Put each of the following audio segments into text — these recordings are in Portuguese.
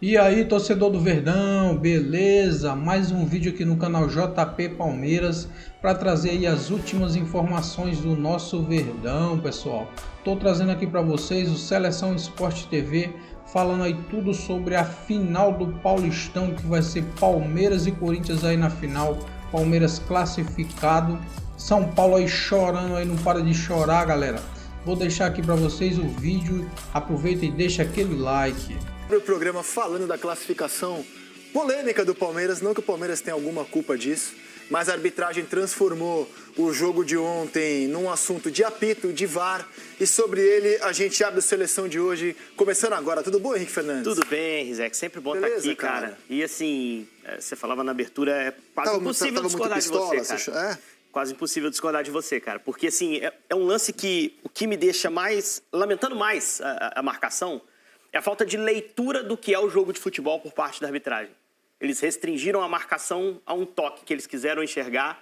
E aí, torcedor do Verdão, beleza? Mais um vídeo aqui no canal JP Palmeiras para trazer aí as últimas informações do nosso Verdão, pessoal. Tô trazendo aqui para vocês o Seleção Esporte TV, falando aí tudo sobre a final do Paulistão, que vai ser Palmeiras e Corinthians aí na final. Palmeiras classificado, São Paulo aí chorando, aí não para de chorar, galera. Vou deixar aqui para vocês o vídeo, aproveita e deixa aquele like. O programa falando da classificação polêmica do Palmeiras, não que o Palmeiras tenha alguma culpa disso, mas a arbitragem transformou o jogo de ontem num assunto de apito, de VAR, e sobre ele a gente abre o Seleção de hoje, começando agora. Tudo bom, Henrique Fernandes? Tudo bem, Rizek, sempre bom estar aqui, cara. E assim, você falava na abertura, é quase impossível discordar de você, cara. Quase impossível discordar de você, cara, porque assim, é um lance que o que me deixa mais, lamentando mais a marcação, é a falta de leitura do que é o jogo de futebol por parte da arbitragem. Eles restringiram a marcação a um toque que eles quiseram enxergar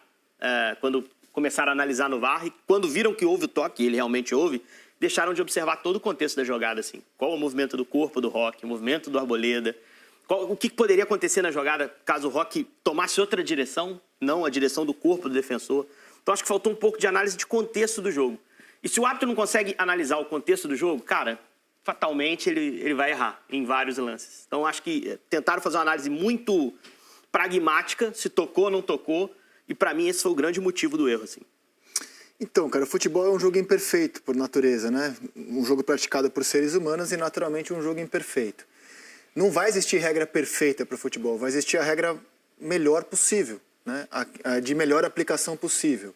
quando começaram a analisar no VAR. E quando viram que houve o toque, e ele realmente houve, deixaram de observar todo o contexto da jogada. Assim. Qual o movimento do corpo do Roque, o movimento do Arboleda, o que poderia acontecer na jogada caso o Roque tomasse outra direção, não a direção do corpo do defensor. Então acho que faltou um pouco de análise de contexto do jogo. E se o árbitro não consegue analisar o contexto do jogo, cara, fatalmente ele vai errar em vários lances. Então acho que tentaram fazer uma análise muito pragmática, se tocou ou não tocou, e para mim esse foi o grande motivo do erro, assim. Então, cara, o futebol é um jogo imperfeito por natureza, né? Um jogo praticado por seres humanos e naturalmente um jogo imperfeito. Não vai existir regra perfeita para o futebol, vai existir a regra melhor possível, né? A de melhor aplicação possível.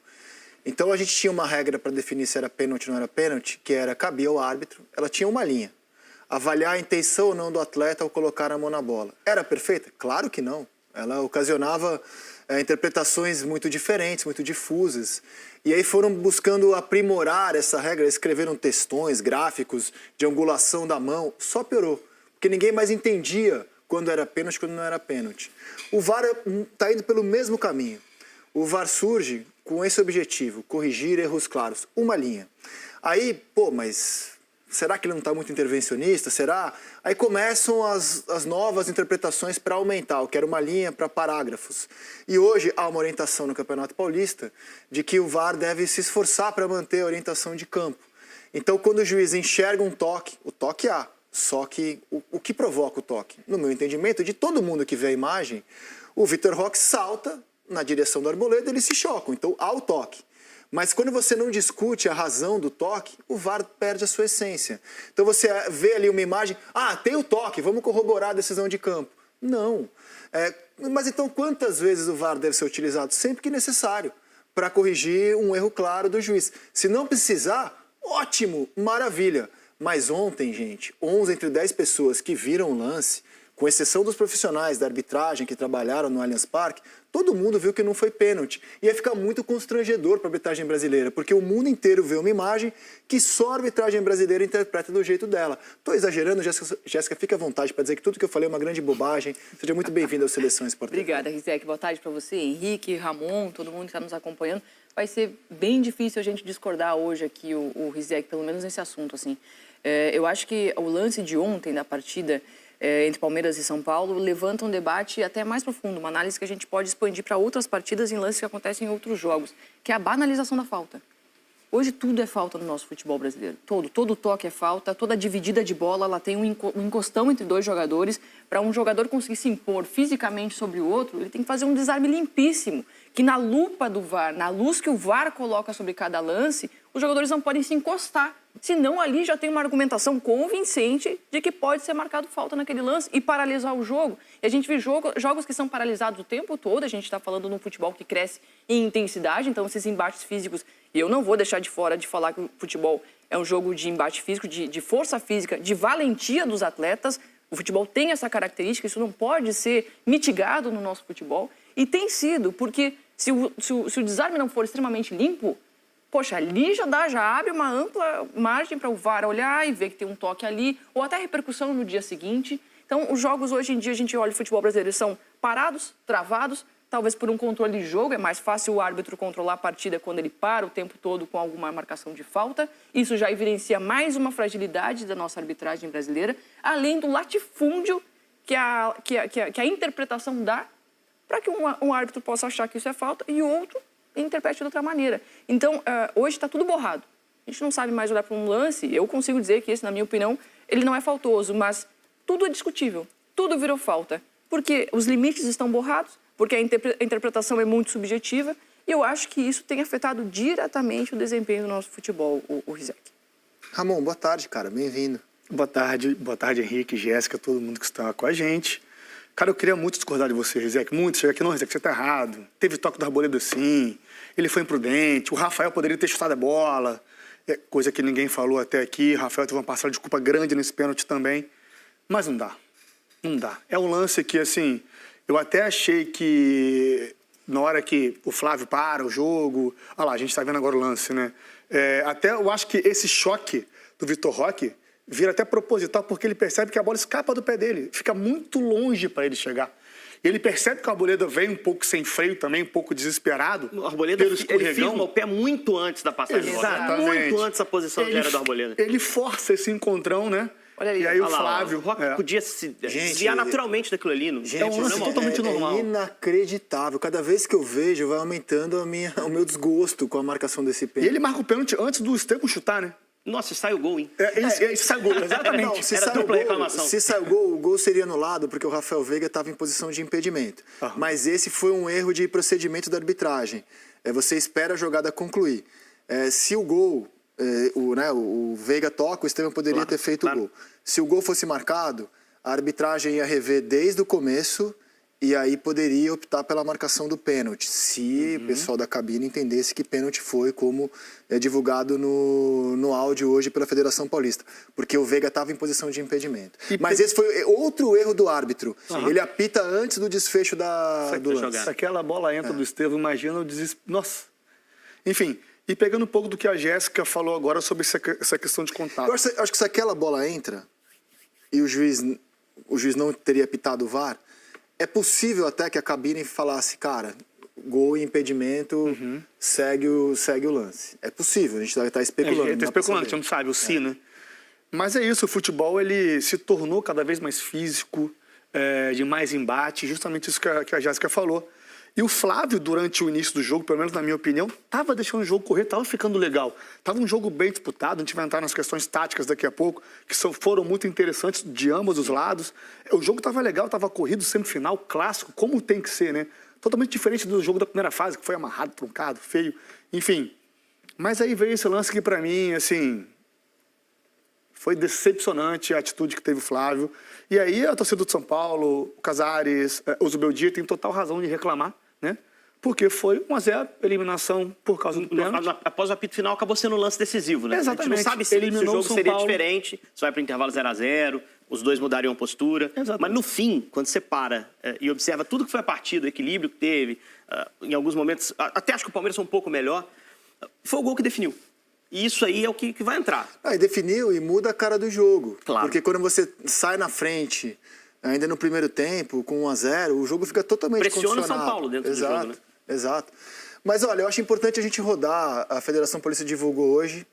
Então a gente tinha uma regra para definir se era pênalti ou não era pênalti, que era cabia ao árbitro, ela tinha uma linha. Avaliar a intenção ou não do atleta ao colocar a mão na bola. Era perfeita? Claro que não. Ela ocasionava interpretações muito diferentes, muito difusas. E aí foram buscando aprimorar essa regra, escreveram textões, gráficos de angulação da mão, só piorou. Porque ninguém mais entendia quando era pênalti e quando não era pênalti. O VAR está indo pelo mesmo caminho. O VAR surge com esse objetivo, corrigir erros claros, uma linha. Aí, mas será que ele não está muito intervencionista? Será? Aí começam as novas interpretações para aumentar, eu quero uma linha para parágrafos. E hoje há uma orientação no Campeonato Paulista de que o VAR deve se esforçar para manter a orientação de campo. Então, quando o juiz enxerga um toque, o toque há. Só que o que provoca o toque? No meu entendimento, de todo mundo que vê a imagem, o Vitor Roque salta na direção do Arboleda, eles se chocam, então há o toque. Mas quando você não discute a razão do toque, o VAR perde a sua essência. Então você vê ali uma imagem, tem o toque, vamos corroborar a decisão de campo. Não. Mas então quantas vezes o VAR deve ser utilizado? Sempre que necessário, para corrigir um erro claro do juiz. Se não precisar, ótimo, maravilha. Mas ontem, gente, 11 entre 10 pessoas que viram o lance, com exceção dos profissionais da arbitragem que trabalharam no Allianz Parque, todo mundo viu que não foi pênalti. E ia ficar muito constrangedor para a arbitragem brasileira, porque o mundo inteiro vê uma imagem que só a arbitragem brasileira interpreta do jeito dela. Estou exagerando, Jéssica, fica à vontade para dizer que tudo que eu falei é uma grande bobagem. Seja muito bem-vinda ao Seleção Esporte TV. Obrigada, Rizek. Boa tarde para você, Henrique, Ramon, todo mundo que está nos acompanhando. Vai ser bem difícil a gente discordar hoje aqui, o Rizek, pelo menos nesse assunto, assim. Eu acho que o lance de ontem da partida entre Palmeiras e São Paulo levanta um debate até mais profundo, uma análise que a gente pode expandir para outras partidas em lances que acontecem em outros jogos, que é a banalização da falta. Hoje tudo é falta no nosso futebol brasileiro. Todo toque é falta, toda dividida de bola, ela tem um encostão entre dois jogadores. Para um jogador conseguir se impor fisicamente sobre o outro, ele tem que fazer um desarme limpíssimo, que na lupa do VAR, na luz que o VAR coloca sobre cada lance, os jogadores não podem se encostar. Senão ali já tem uma argumentação convincente de que pode ser marcado falta naquele lance e paralisar o jogo. E a gente vê jogos que são paralisados o tempo todo, a gente está falando num futebol que cresce em intensidade, então esses embates físicos, e eu não vou deixar de fora de falar que o futebol é um jogo de embate físico, de força física, de valentia dos atletas. O futebol tem essa característica, isso não pode ser mitigado no nosso futebol. E tem sido, porque se o desarme não for extremamente limpo, poxa, ali já abre uma ampla margem para o VAR olhar e ver que tem um toque ali, ou até repercussão no dia seguinte. Então, os jogos hoje em dia, a gente olha o futebol brasileiro, são parados, travados, talvez por um controle de jogo, é mais fácil o árbitro controlar a partida quando ele para o tempo todo com alguma marcação de falta. Isso já evidencia mais uma fragilidade da nossa arbitragem brasileira, além do latifúndio que a interpretação dá para que um árbitro possa achar que isso é falta e o outro interprete de outra maneira. Então, hoje está tudo borrado. A gente não sabe mais olhar para um lance. Eu consigo dizer que esse, na minha opinião, ele não é faltoso, mas tudo é discutível. Tudo virou falta. Porque os limites estão borrados, porque a interpretação é muito subjetiva. E eu acho que isso tem afetado diretamente o desempenho do nosso futebol, o Rizek. Ramon, boa tarde, cara. Bem-vindo. Boa tarde, Henrique, Jéssica, todo mundo que está com a gente. Cara, eu queria muito discordar de você, Rizek. Muito. Chega aqui, não, Rizek, você tá errado. Teve toque do Arboleda sim. Ele foi imprudente. O Rafael poderia ter chutado a bola. Coisa que ninguém falou até aqui. O Rafael teve uma parcela de culpa grande nesse pênalti também. Mas não dá. Não dá. É um lance que, assim, eu até achei que na hora que o Flávio para o jogo... Olha lá, a gente está vendo agora o lance, né? Até eu acho que esse choque do Vitor Roque vira até proposital, porque ele percebe que a bola escapa do pé dele. Fica muito longe para ele chegar. Ele percebe que o Arboleda vem um pouco sem freio também, um pouco desesperado. O Arboleda, ele firma o pé muito antes da passagem. Exatamente. Muito antes da posição que era do Arboleda. Ele força esse encontrão, né? Olha aí, e aí o Flávio... O Roque podia se desviar naturalmente daquilo ali. Gente, é um lance totalmente normal. É inacreditável. Cada vez que eu vejo, vai aumentando o meu desgosto com a marcação desse pênalti. E ele marca o pênalti antes do Estevão chutar, né? Nossa, sai o gol, hein? Sai o gol, exatamente. Não, se sai o gol seria anulado porque o Rafael Veiga estava em posição de impedimento. Mas esse foi um erro de procedimento da arbitragem. Você espera a jogada concluir. Se o gol... o Veiga toca, o Estevão poderia ter feito o gol. Se o gol fosse marcado, a arbitragem ia rever desde o começo e aí poderia optar pela marcação do pênalti, se o pessoal da cabine entendesse que pênalti foi, como é divulgado no áudio hoje pela Federação Paulista, porque o Veiga estava em posição de impedimento. Mas esse foi outro erro do árbitro. Ele apita antes do desfecho do lance. Se aquela bola entra do Estevão, imagina o desespero. Nossa! Enfim... E pegando um pouco do que a Jéssica falou agora sobre essa questão de contato. Eu acho que se aquela bola entra e o juiz não teria apitado o VAR, é possível até que a cabine falasse, cara, gol e impedimento, segue o lance. É possível, a gente está especulando. A gente está especulando, a gente não sabe, o si, né? Mas é isso, o futebol ele se tornou cada vez mais físico, de mais embate, justamente isso que a Jéssica falou. E o Flávio, durante o início do jogo, pelo menos na minha opinião, estava deixando o jogo correr, estava ficando legal. Estava um jogo bem disputado, a gente vai entrar nas questões táticas daqui a pouco, que foram muito interessantes de ambos os lados. O jogo estava legal, estava corrido, semifinal, clássico, como tem que ser, né? Totalmente diferente do jogo da primeira fase, que foi amarrado, truncado, feio, enfim. Mas aí veio esse lance que, para mim, assim... Foi decepcionante a atitude que teve o Flávio. E aí a torcida do São Paulo, o Casares, o Zubeldia tem total razão de reclamar, né? Porque foi 1-0, eliminação por causa do pênalti. Após o apito final, acabou sendo um lance decisivo, né? Exatamente. A gente não sabe se o jogo seria diferente, se vai para o intervalo 0-0, os dois mudariam a postura. Exatamente. Mas no fim, quando você para e observa tudo que foi a partida, o equilíbrio que teve, em alguns momentos, até acho que o Palmeiras foi um pouco melhor, foi o gol que definiu. E isso aí é o que vai entrar. E definiu e muda a cara do jogo. Claro. Porque quando você sai na frente, ainda no primeiro tempo, com 1-0, o jogo fica totalmente condicionado. Pressiona São Paulo dentro do jogo, né? Exato. Mas olha, eu acho importante a gente rodar, a Federação Paulista divulgou hoje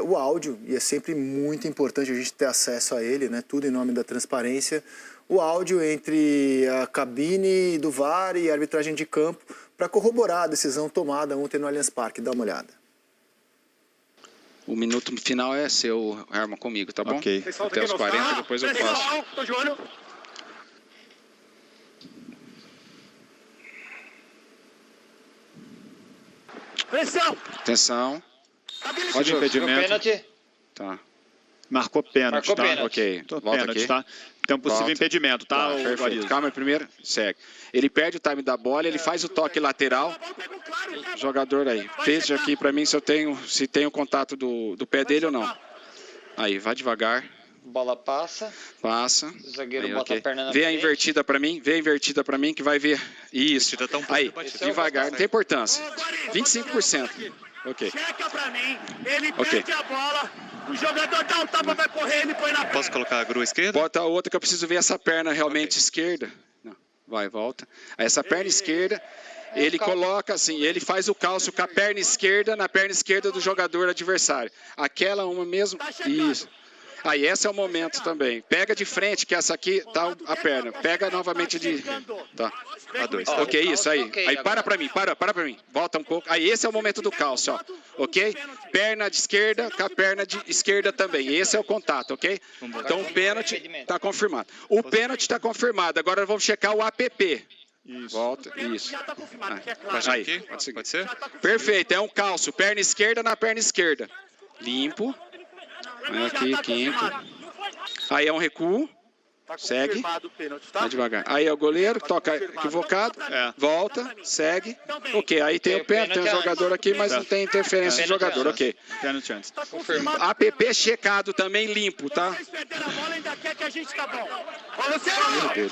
o áudio, e é sempre muito importante a gente ter acesso a ele, né? Tudo em nome da transparência. O áudio entre a cabine do VAR e a arbitragem de campo, para corroborar a decisão tomada ontem no Allianz Parque. Dá uma olhada. O minuto final é seu, Herman, comigo, tá bom? Ok. Até os 40, depois eu passo. Atenção. Pode impedimento. Pênalti. Tá. Marcou pênalti, tá? Ok, volta pênalti, aqui. tá? Tem um possível impedimento, tá? Perfeito. Calma, primeiro, segue. Ele perde o time da bola, ele faz o toque lateral. Jogador aí. Veja aqui pra mim se tem o contato do pé dele ou não. Aí, vai devagar. Bola passa. Passa. O zagueiro aí, bota a perna na frente. Vê a invertida pra mim que vai ver. Isso. Aí, devagar, não tem importância. 25%. Ok. Checa pra mim, ele perde a bola, o jogador dá um tapa, vai correr, ele põe na perna. Posso colocar a grua esquerda? Bota a outra que eu preciso ver essa perna realmente esquerda. Não. Vai, volta. Essa perna esquerda, ele coloca assim, ele faz o calço com a perna esquerda na perna esquerda do jogador adversário. Aquela uma mesmo, isso. Aí esse é o momento também. Pega de frente, que essa aqui tá a perna. Pega novamente de... Tá. Ok, isso aí. Aí para pra mim, para pra mim. Volta um pouco. Aí esse é o momento do calço, ó. Ok? Perna de esquerda com a perna de esquerda também. Esse é o contato, ok? Então o pênalti tá confirmado. O pênalti tá confirmado. Agora vamos checar o APP. Isso. Volta, isso. Aí, pode ser? Perfeito, é um calço. Perna esquerda na perna esquerda. Limpo. Aqui, quinto. Aí é um recuo. Segue. Vai devagar. Aí é o goleiro, toca equivocado. Volta, segue. Ok, aí tem o pênalti, tem o jogador aqui, mas não tem interferência do jogador. Ok. APP checado também, limpo, tá? Luciano!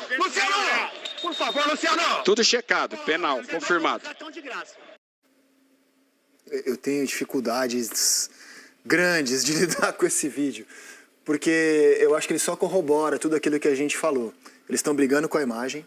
Por favor, Luciano! Tudo checado, penal, confirmado. Eu tenho dificuldades grandes de lidar com esse vídeo, porque eu acho que ele só corrobora tudo aquilo que a gente falou. Eles estão brigando com a imagem,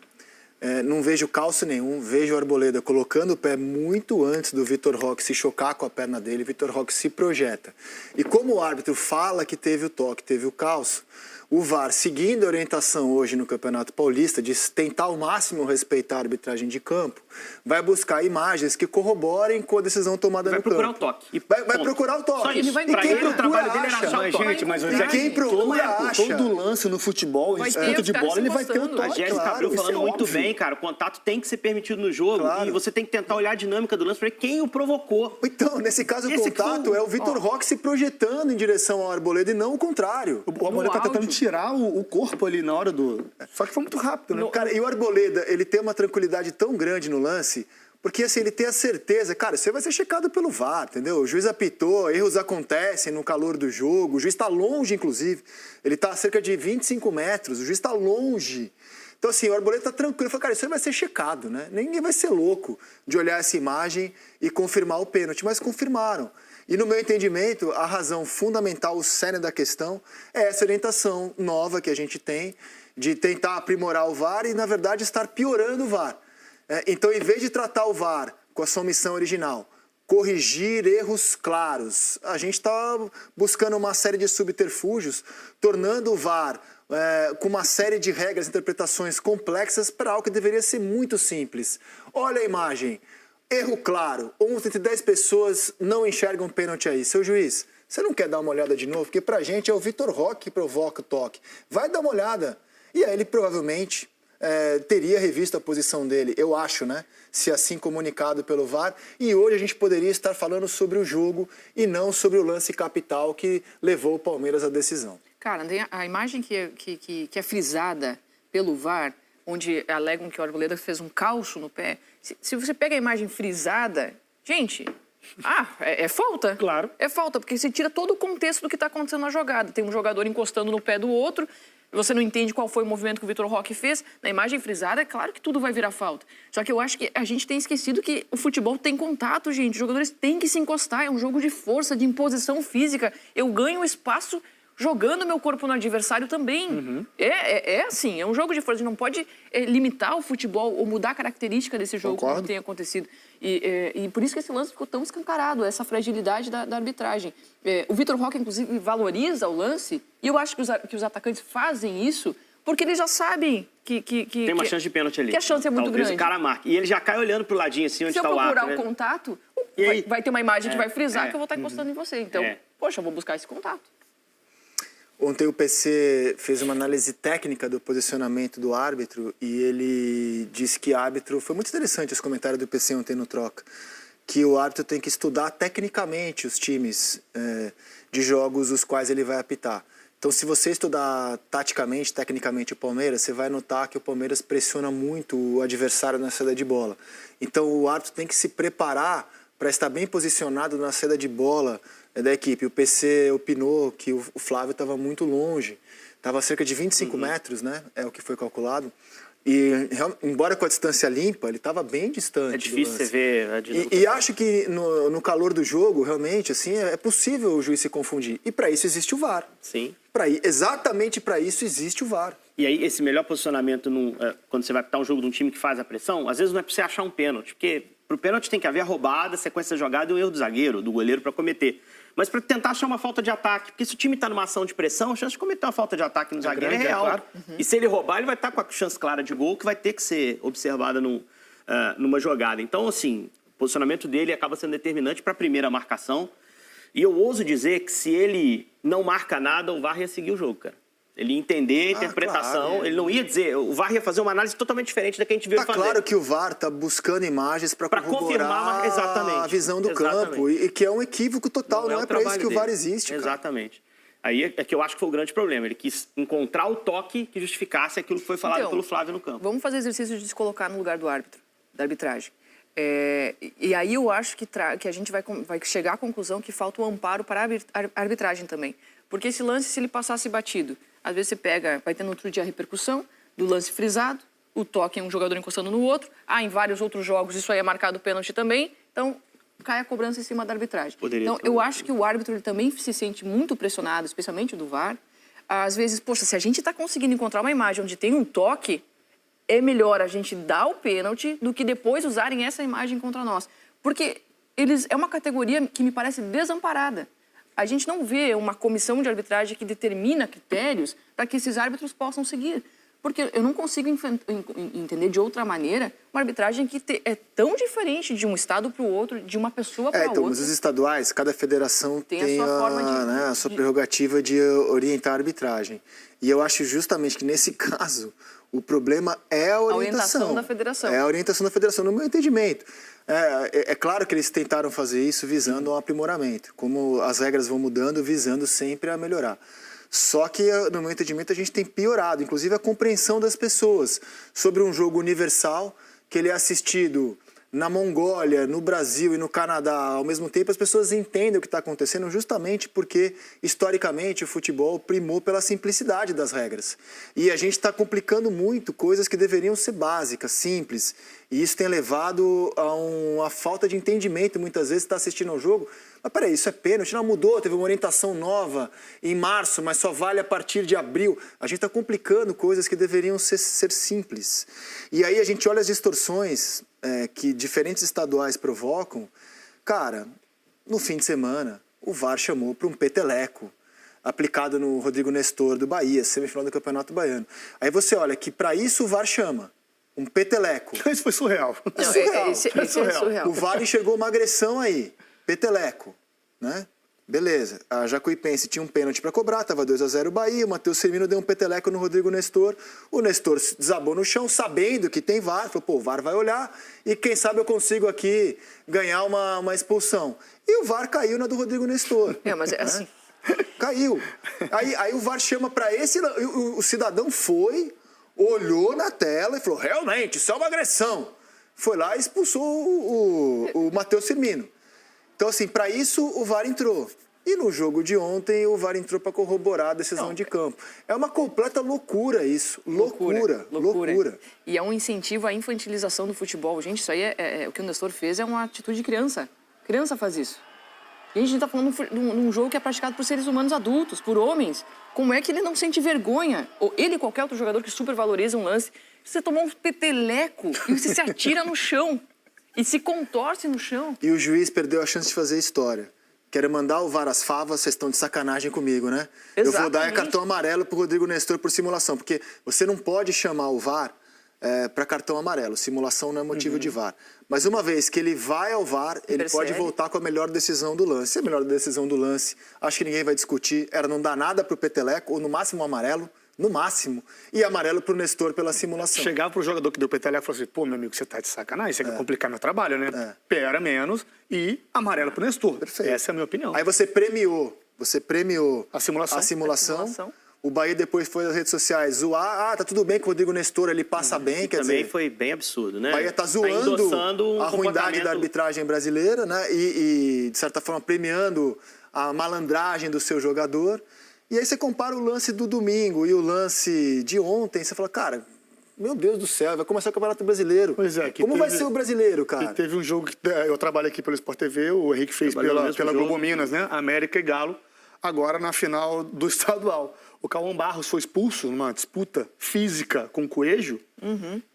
não vejo calço nenhum, vejo o Arboleda colocando o pé muito antes do Vitor Roque se chocar com a perna dele, Vitor Roque se projeta. E como o árbitro fala que teve o toque, teve o calço, o VAR, seguindo a orientação hoje no Campeonato Paulista de tentar ao máximo respeitar a arbitragem de campo, vai buscar imagens que corroborem com a decisão tomada no campo. Vai procurar o toque. Vai procurar o toque. Ele vai pra ele, o trabalho dele era achar o toque. Gente, mas E quem procura acha. Todo lance no futebol, em disputa de bola, ele vai ter o toque. A Jéssica abriu falando muito bem, cara. O contato tem que ser permitido no jogo e você tem que tentar olhar a dinâmica do lance para ver quem o provocou. Então, nesse caso, o contato é o Vitor Roque se projetando em direção ao Arboleda e não o contrário. O Arboleda tá tentando tirar o corpo ali na hora do... Só que foi muito rápido, né? Cara, e o Arboleda, ele tem uma tranquilidade tão grande no lance, porque assim, ele tem a certeza, cara, você vai ser checado pelo VAR, entendeu? O juiz apitou, erros acontecem no calor do jogo, o juiz está longe, inclusive, ele está a cerca de 25 metros, o juiz está longe. Então assim, o Arboleda está tranquilo, ele falou, cara, isso aí vai ser checado, né? Ninguém vai ser louco de olhar essa imagem e confirmar o pênalti, mas confirmaram. E no meu entendimento, a razão fundamental, o cerne da questão, é essa orientação nova que a gente tem de tentar aprimorar o VAR e, na verdade, estar piorando o VAR. Então, em vez de tratar o VAR com a sua missão original, corrigir erros claros, a gente está buscando uma série de subterfúgios, tornando o VAR com uma série de regras, interpretações complexas para algo que deveria ser muito simples. Olha a imagem. Erro claro, 11 entre 10 pessoas não enxergam pênalti aí. Seu juiz, você não quer dar uma olhada de novo? Porque pra gente é o Vitor Roque que provoca o toque. Vai dar uma olhada. E aí ele provavelmente teria revisto a posição dele, eu acho, né? Se assim comunicado pelo VAR. E hoje a gente poderia estar falando sobre o jogo e não sobre o lance capital que levou o Palmeiras à decisão. Cara, a imagem que é frisada pelo VAR, onde alegam que o Arboleda fez um calço no pé, se você pega a imagem frisada, gente, é falta? Claro. É falta, porque você tira todo o contexto do que está acontecendo na jogada. Tem um jogador encostando no pé do outro, você não entende qual foi o movimento que o Vitor Roque fez. Na imagem frisada, é claro que tudo vai virar falta. Só que eu acho que a gente tem esquecido que o futebol tem contato, gente. Os jogadores têm que se encostar, é um jogo de força, de imposição física. Eu ganho espaço jogando meu corpo no adversário também. É assim, é um jogo de força. A gente não pode limitar o futebol ou mudar a característica desse jogo como tem acontecido. E por isso que esse lance ficou tão escancarado, essa fragilidade da arbitragem. O Vitor Roque, inclusive, valoriza o lance, e eu acho que os atacantes fazem isso porque eles já sabem que tem uma chance de pênalti ali. Que a chance é muito Talvez grande. O cara marca. E ele já cai olhando pro ladinho, assim, onde está o árbitro. Se eu procurar o contato, vai ter uma imagem que vai frisar que eu vou estar encostando em você. Então, poxa, eu vou buscar esse contato. Ontem o PC fez uma análise técnica do posicionamento do árbitro e ele disse que o árbitro... Foi muito interessante esse comentário do PC ontem no Troca. Que o árbitro tem que estudar tecnicamente os times de jogos os quais ele vai apitar. Então, se você estudar taticamente, tecnicamente o Palmeiras, você vai notar que o Palmeiras pressiona muito o adversário na saída de bola. Então, o árbitro tem que se preparar para estar bem posicionado na saída de bola da equipe. O PC opinou que o Flávio estava muito longe, estava a cerca de 25 metros, né? É o que foi calculado. E, embora com a distância limpa, ele estava bem distante. É difícil você ver a dinâmica. E acho que no calor do jogo, realmente, assim, é possível o juiz se confundir. E para isso existe o VAR. Sim. Exatamente para isso existe o VAR. E aí, esse melhor posicionamento, quando você vai apitar um jogo de um time que faz a pressão, às vezes não é para você achar um pênalti, porque Pro pênalti tem que haver a roubada, sequência de jogada e o erro do zagueiro, do goleiro para cometer. Mas para tentar achar uma falta de ataque, porque se o time está numa ação de pressão, a chance de cometer uma falta de ataque no zagueiro é real. Claro. E se ele roubar, ele vai estar com a chance clara de gol que vai ter que ser observada numa jogada. Então, assim, o posicionamento dele acaba sendo determinante para a primeira marcação. E eu ouso dizer que se ele não marca nada, o VAR ia seguir o jogo, cara. Ele ia entender a interpretação, claro. Ele não ia dizer... O VAR ia fazer uma análise totalmente diferente da que a gente viu fazer. Tá claro que o VAR tá buscando imagens para confirmar a visão do campo. E que é um equívoco total, não é para isso que o VAR existe, cara. Exatamente. Aí é que eu acho que foi o grande problema. Ele quis encontrar o toque que justificasse aquilo que foi falado pelo Flávio no campo. Vamos fazer exercício de se colocar no lugar do árbitro, da arbitragem. E aí eu acho que a gente vai chegar à conclusão que falta o amparo para a arbitragem também. Porque esse lance, se ele passasse batido, às vezes você pega, vai ter no outro dia a repercussão do lance frisado, o toque em um jogador encostando no outro. Em vários outros jogos isso aí é marcado pênalti também. Então, cai a cobrança em cima da arbitragem. Eu acho que o árbitro ele também se sente muito pressionado, especialmente do VAR. Às vezes, poxa, se a gente está conseguindo encontrar uma imagem onde tem um toque, é melhor a gente dar o pênalti do que depois usarem essa imagem contra nós. Porque é uma categoria que me parece desamparada. A gente não vê uma comissão de arbitragem que determina critérios para que esses árbitros possam seguir. Porque eu não consigo entender de outra maneira uma arbitragem que é tão diferente de um estado para o outro, de uma pessoa para outra. Mas os estaduais, cada federação tem a sua forma a sua prerrogativa de orientar a arbitragem. E eu acho justamente que nesse caso o problema é a orientação da federação. É a orientação da federação, no meu entendimento. É claro que eles tentaram fazer isso visando um aprimoramento, como as regras vão mudando, visando sempre a melhorar. Só que, no meu entendimento, a gente tem piorado, inclusive a compreensão das pessoas sobre um jogo universal, que ele é assistido na Mongólia, no Brasil e no Canadá. Ao mesmo tempo, as pessoas entendem o que está acontecendo justamente porque, historicamente, o futebol primou pela simplicidade das regras. E a gente está complicando muito coisas que deveriam ser básicas, simples. E isso tem levado a uma falta de entendimento, muitas vezes, está assistindo ao jogo. Mas peraí, isso é pênalti? Não mudou, teve uma orientação nova em março, mas só vale a partir de abril. A gente está complicando coisas que deveriam ser simples. E aí a gente olha as distorções que diferentes estaduais provocam. Cara, no fim de semana, o VAR chamou para um peteleco aplicado no Rodrigo Nestor do Bahia, semifinal do Campeonato Baiano. Aí você olha que para isso o VAR chama um peteleco. Isso foi surreal. É surreal. O VAR enxergou uma agressão aí. Peteleco, né? Beleza. A Jacuipense tinha um pênalti para cobrar, estava 2-0 o Bahia, o Matheus Firmino deu um peteleco no Rodrigo Nestor, o Nestor desabou no chão, sabendo que tem VAR, falou, o VAR vai olhar e quem sabe eu consigo aqui ganhar uma expulsão. E o VAR caiu na do Rodrigo Nestor. Mas é assim. Caiu. Aí o VAR chama para esse, o cidadão foi, olhou na tela e falou, realmente, isso é uma agressão. Foi lá e expulsou o Matheus Firmino. Então, assim, para isso o VAR entrou. E no jogo de ontem o VAR entrou para corroborar a decisão de campo. É uma completa loucura isso. Loucura. E é um incentivo à infantilização do futebol. Gente, isso aí o que o Nestor fez é uma atitude de criança. Criança faz isso. Gente, a gente está falando de um jogo que é praticado por seres humanos adultos, por homens. Como é que ele não sente vergonha? Ou ele e qualquer outro jogador que supervaloriza um lance. Você tomou um peteleco e você se atira no chão. E se contorce no chão. E o juiz perdeu a chance de fazer história. Quero mandar o VAR às favas, vocês estão de sacanagem comigo, né? Exatamente. Eu vou dar cartão amarelo pro Rodrigo Nestor por simulação, porque você não pode chamar o VAR para cartão amarelo. Simulação não é motivo de VAR. Mas uma vez que ele vai ao VAR, ele pode voltar com a melhor decisão do lance. Se a melhor decisão do lance, acho que ninguém vai discutir, era não dar nada pro peteleco, ou no máximo um amarelo, no máximo, e amarelo pro Nestor pela simulação. Chegava pro jogador que deu peteleco e falou assim, pô, meu amigo, você tá de sacanagem, você quer complicar meu trabalho, né? Pera menos e amarelo pro Nestor. Perfeito. Essa é a minha opinião. Aí você premiou a simulação. O Bahia depois foi nas redes sociais zoar, tá tudo bem que o Rodrigo Nestor ele passa bem, quer dizer... Também foi bem absurdo, né? O Bahia tá zoando a ruindade da arbitragem brasileira, né? E, de certa forma, premiando a malandragem do seu jogador. E aí você compara o lance do domingo e o lance de ontem, você fala, cara, meu Deus do céu, vai começar o Campeonato Brasileiro. Pois é. Como vai ser o brasileiro, cara? Teve um jogo que eu trabalho aqui pelo Sport TV, o Henrique fez pela Globo Minas, né? América e Galo, agora na final do estadual. O Cauã Barros foi expulso numa disputa física com o Coelho,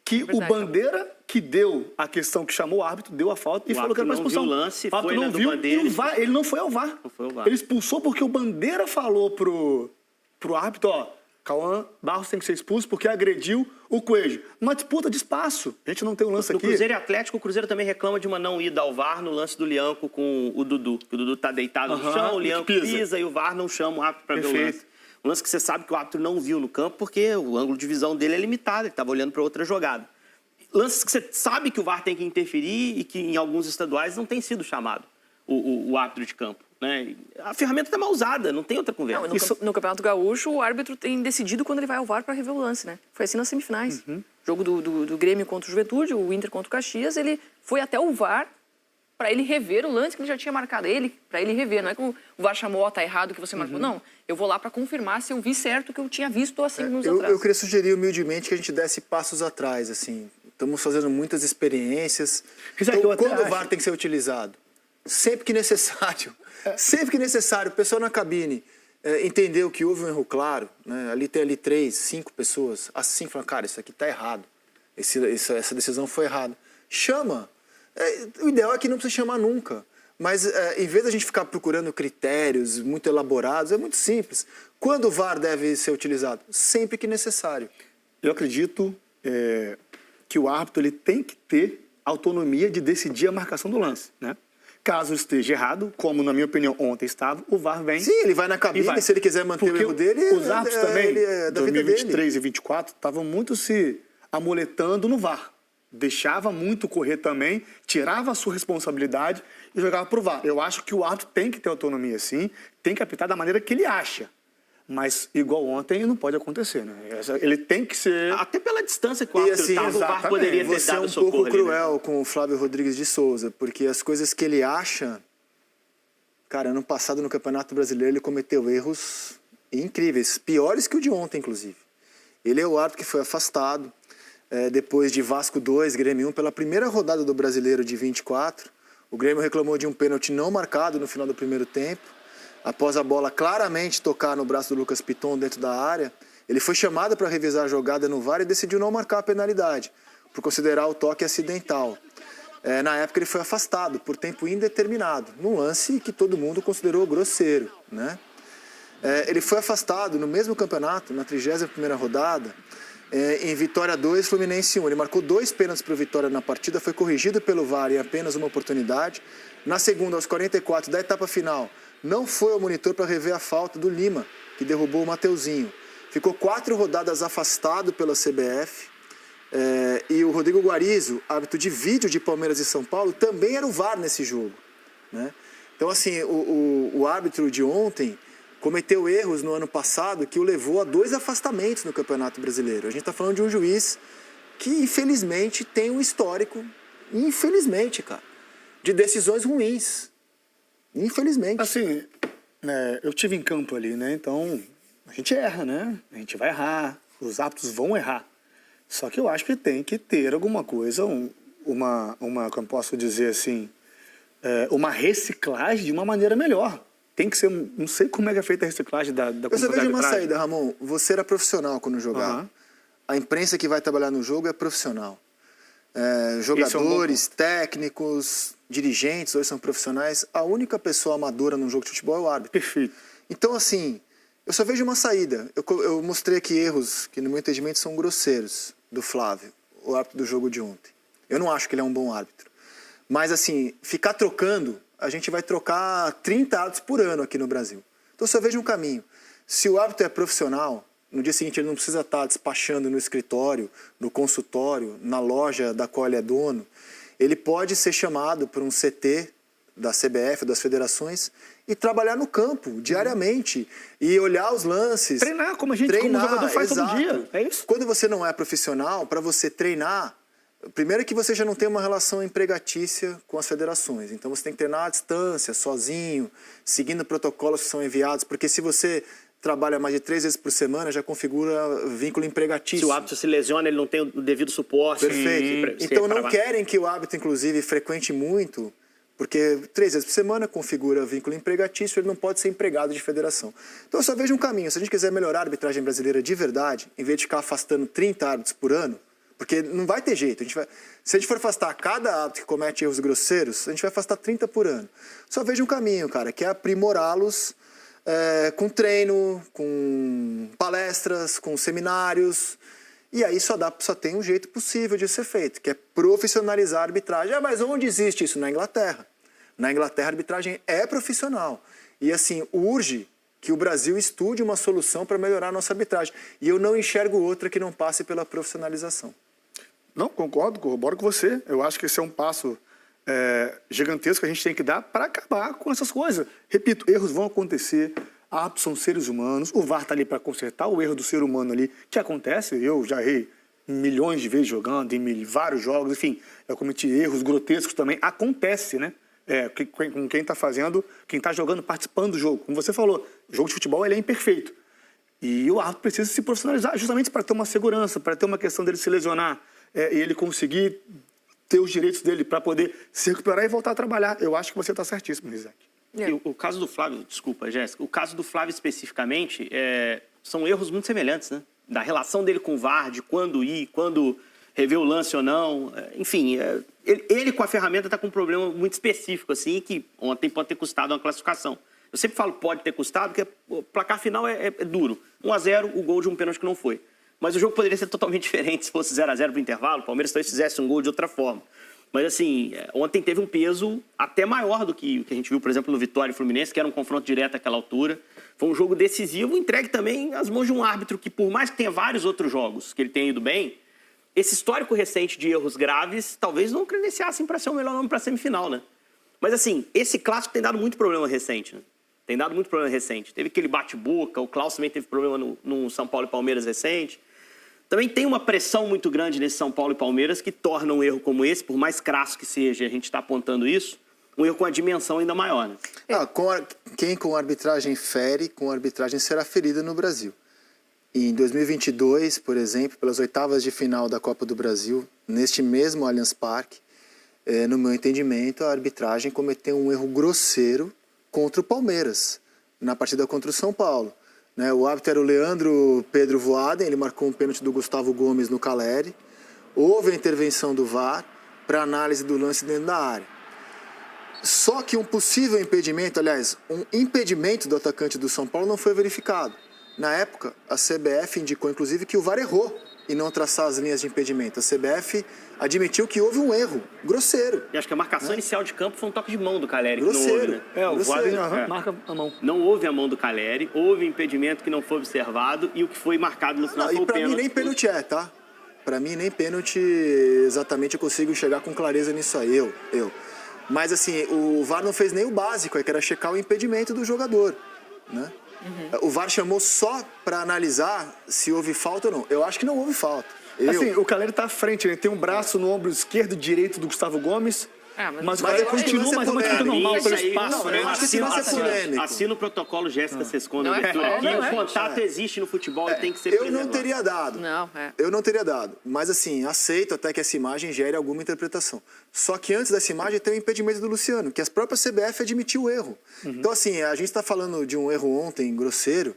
que o Bandeira, que deu a questão que chamou o árbitro, deu a falta e falou que era para expulsão. O lance, o árbitro foi não viu Bandeira, e ele não foi ao VAR. Não foi ao VAR. Ele expulsou porque o Bandeira falou pro árbitro, ó, Cauã Barros tem que ser expulso porque agrediu o Coelho. Uma disputa de espaço. A gente não tem um lance aqui. No Cruzeiro e Atlético, o Cruzeiro também reclama de uma não ida ao VAR no lance do Lianco com o Dudu. O Dudu tá deitado no chão, o Lianco pisa e o VAR não chama o árbitro para ver o lance. Um lance que você sabe que o árbitro não viu no campo porque o ângulo de visão dele é limitado, ele estava olhando para outra jogada. Lances que você sabe que o VAR tem que interferir e que em alguns estaduais não tem sido chamado o árbitro de campo. Né? A ferramenta está mal usada, não tem outra conversa. Não, no Campeonato Gaúcho, o árbitro tem decidido quando ele vai ao VAR para rever o lance, né? Foi assim nas semifinais. Jogo do Grêmio contra o Juventude, o Inter contra o Caxias, ele foi até o VAR para ele rever o lance que ele já tinha marcado. Para ele rever, não é como o VAR chamou, ó, tá errado o que você marcou. Não, eu vou lá para confirmar se eu vi certo o que eu tinha visto há 5 minutos atrás. Eu queria sugerir humildemente que a gente desse passos atrás, assim. Estamos fazendo muitas experiências. Então, quando o VAR tem que ser utilizado? Sempre que necessário. Sempre que necessário. O pessoal na cabine entendeu que houve um erro claro, né? Ali tem 3, 5 pessoas, assim, falam, cara, isso aqui está errado. Essa decisão foi errada. Chama. O ideal é que não precisa chamar nunca. Mas, em vez da gente ficar procurando critérios muito elaborados, é muito simples. Quando o VAR deve ser utilizado? Sempre que necessário. Eu acredito que o árbitro ele tem que ter autonomia de decidir a marcação do lance, né? Caso esteja errado, como na minha opinião ontem estava, o VAR vem. Sim, ele vai na cabine, se ele quiser manter o erro dele. Os árbitros também, 2023 e 2024, estavam muito se amoletando no VAR. Deixava muito correr também, tirava a sua responsabilidade e jogava pro VAR. Eu acho que o árbitro tem que ter autonomia, sim, tem que apitar da maneira que ele acha. Mas, igual ontem, não pode acontecer, né? Ele tem que ser... Até pela distância que o árbitro estava, o VAR poderia ter Você dado é um pouco socorro cruel ali, né? com o Flávio Rodrigues de Souza, porque as coisas que ele acha... Cara, ano passado no Campeonato Brasileiro ele cometeu erros incríveis, piores que o de ontem, inclusive. Ele é o árbitro que foi afastado, depois de Vasco 2, Grêmio 1, pela primeira rodada do Brasileiro de 24. O Grêmio reclamou de um pênalti não marcado no final do primeiro tempo. Após a bola claramente tocar no braço do Lucas Piton dentro da área, ele foi chamado para revisar a jogada no VAR e decidiu não marcar a penalidade, por considerar o toque acidental. Na época ele foi afastado por tempo indeterminado, num lance que todo mundo considerou grosseiro, né? Ele foi afastado no mesmo campeonato, na 31ª rodada, em Vitória 2, Fluminense 1. Ele marcou 2 pênaltis para o Vitória na partida, foi corrigido pelo VAR em apenas uma oportunidade. Na segunda, aos 44 da etapa final, não foi ao monitor para rever a falta do Lima, que derrubou o Mateuzinho. Ficou 4 rodadas afastado pela CBF. E o Rodrigo Guarizo, árbitro de vídeo de Palmeiras e São Paulo, também era o VAR nesse jogo, né? Então, assim, o árbitro de ontem cometeu erros no ano passado que o levou a 2 afastamentos no Campeonato Brasileiro. A gente está falando de um juiz que, infelizmente, tem um histórico, infelizmente, cara, de decisões ruins. Infelizmente. Assim, eu tive em campo ali, né? Então, a gente erra, né? A gente vai errar, os árbitros vão errar. Só que eu acho que tem que ter alguma coisa, como posso dizer assim, uma reciclagem de uma maneira melhor. Tem que ser, não sei como é que é feita a reciclagem da Eu só vejo uma saída, Ramon. Você era profissional quando jogava. A imprensa que vai trabalhar no jogo é profissional. Jogadores, técnicos, dirigentes, hoje são profissionais. A única pessoa amadora num jogo de futebol é o árbitro. Perfeito. Então, assim, eu só vejo uma saída. Eu mostrei aqui erros que, no meu entendimento, são grosseiros do Flávio, o árbitro do jogo de ontem. Eu não acho que ele é um bom árbitro. Mas, assim, ficar trocando, a gente vai trocar 30 árbitros por ano aqui no Brasil. Então, eu só vejo um caminho. Se o árbitro é profissional, no dia seguinte ele não precisa estar despachando no escritório, no consultório, na loja da qual ele é dono. Ele pode ser chamado por um CT da CBF, das federações, e trabalhar no campo, diariamente, e olhar os lances. Treinar, como como o jogador faz todo dia. É isso? Quando você não é profissional, para você treinar, primeiro é que você já não tem uma relação empregatícia com as federações. Então você tem que treinar à distância, sozinho, seguindo protocolos que são enviados, porque se você trabalha mais de 3 vezes por semana, já configura vínculo empregatício. Se o árbitro se lesiona, ele não tem o devido suporte. Perfeito. Então não querem que o árbitro, inclusive, frequente muito, porque 3 vezes por semana configura vínculo empregatício, ele não pode ser empregado de federação. Então eu só vejo um caminho. Se a gente quiser melhorar a arbitragem brasileira de verdade, em vez de ficar afastando 30 árbitros por ano, Porque não vai ter jeito. Se a gente for afastar cada árbitro que comete erros grosseiros, a gente vai afastar 30 por ano. Só vejo um caminho, cara, que é aprimorá-los com treino, com palestras, com seminários. E aí só tem um jeito possível de ser feito, que é profissionalizar a arbitragem. Mas onde existe isso? Na Inglaterra. Na Inglaterra a arbitragem é profissional. E assim, urge que o Brasil estude uma solução para melhorar a nossa arbitragem. E eu não enxergo outra que não passe pela profissionalização. Não, concordo, corroboro com você. Eu acho que esse é um passo gigantesco que a gente tem que dar para acabar com essas coisas. Repito, erros vão acontecer, árbitros são seres humanos, o VAR está ali para consertar o erro do ser humano ali, que acontece, eu já errei milhões de vezes jogando, em vários jogos, enfim, eu cometi erros grotescos também, acontece, né? Com quem está fazendo, quem está jogando, participando do jogo. Como você falou, o jogo de futebol ele é imperfeito. E o árbitro precisa se profissionalizar justamente para ter uma segurança, para ter uma questão dele se lesionar, e ele conseguir ter os direitos dele para poder se recuperar e voltar a trabalhar. Eu acho que você está certíssimo, Rizek. O caso do Flávio, desculpa, Jéssica, o caso do Flávio especificamente, são erros muito semelhantes, né? Da relação dele com o VAR, de quando ir, quando rever o lance ou não. Enfim, ele com a ferramenta está com um problema muito específico, assim, que ontem pode ter custado uma classificação. Eu sempre falo pode ter custado, porque o placar final é duro. 1-0, o gol de um pênalti que não foi. Mas o jogo poderia ser totalmente diferente se fosse 0-0 para o intervalo, o Palmeiras talvez fizesse um gol de outra forma. Mas, assim, ontem teve um peso até maior do que o que a gente viu, por exemplo, no Vitória e Fluminense, que era um confronto direto àquela altura. Foi um jogo decisivo, entregue também às mãos de um árbitro que, por mais que tenha vários outros jogos que ele tenha ido bem, esse histórico recente de erros graves talvez não credenciassem para ser o melhor nome para a semifinal, né? Mas, assim, esse clássico tem dado muito problema recente, né? Tem dado muito problema recente. Teve aquele bate-boca, o Klaus também teve problema no São Paulo e Palmeiras recente. Também tem uma pressão muito grande nesse São Paulo e Palmeiras que torna um erro como esse, por mais crasso que seja, a gente está apontando isso, um erro com a dimensão ainda maior, né? Quem com arbitragem fere, com arbitragem será ferida no Brasil. Em 2022, por exemplo, pelas oitavas de final da Copa do Brasil, neste mesmo Allianz Parque, no meu entendimento, a arbitragem cometeu um erro grosseiro contra o Palmeiras, na partida contra o São Paulo. O árbitro era o Leandro Pedro Voaden, ele marcou um pênalti do Gustavo Gomes no Caleri. Houve a intervenção do VAR para análise do lance dentro da área. Só que um possível impedimento, aliás, um impedimento do atacante do São Paulo não foi verificado. Na época, a CBF indicou, inclusive, que o VAR errou em não traçar as linhas de impedimento. A CBF admitiu que houve um erro grosseiro. E acho que a marcação inicial de campo foi um toque de mão do Caleri. Grosseiro. Que não houve, né? O VAR marca a mão. Não houve a mão do Caleri, houve impedimento que não foi observado e o que foi marcado no final foi o pênalti. E pra mim nem pênalti tá? Pra mim nem pênalti exatamente eu consigo chegar com clareza nisso aí, eu. Mas assim, o VAR não fez nem o básico, que era checar o impedimento do jogador, né? O VAR chamou só para analisar se houve falta ou não. Eu acho que não houve falta. Assim, o Caleri tá à frente, ele tem um braço no ombro esquerdo e direito do Gustavo Gomes. Mas o Caleri continua, mas é uma disputa normal pelo espaço, né? Assina o protocolo Jéssica Sescon na abertura aqui. O contato existe no futebol e tem que ser preservado. Eu não teria dado. Eu não teria dado. Mas assim, aceito até que essa imagem gere alguma interpretação. Só que antes dessa imagem tem o impedimento do Luciano, que a própria CBF admitiu o erro. Então assim, a gente está falando de um erro ontem grosseiro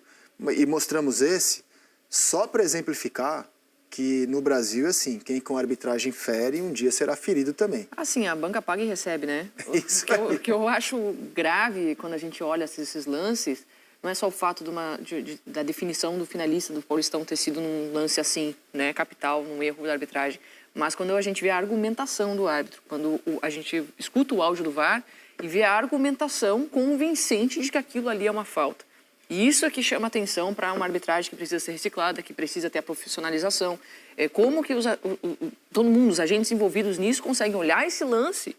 e mostramos esse só para exemplificar que no Brasil, assim, quem com arbitragem fere, um dia será ferido também. Assim, a banca paga e recebe, né? Isso. O que eu acho grave quando a gente olha esses lances, não é só o fato da definição do finalista do Paulistão ter sido num lance assim, né, capital, num erro da arbitragem, mas quando a gente vê a argumentação do árbitro, quando a gente escuta o áudio do VAR e vê a argumentação convincente de que aquilo ali é uma falta. E isso é que chama atenção para uma arbitragem que precisa ser reciclada, que precisa ter a profissionalização. Como que todo mundo, os agentes envolvidos nisso, conseguem olhar esse lance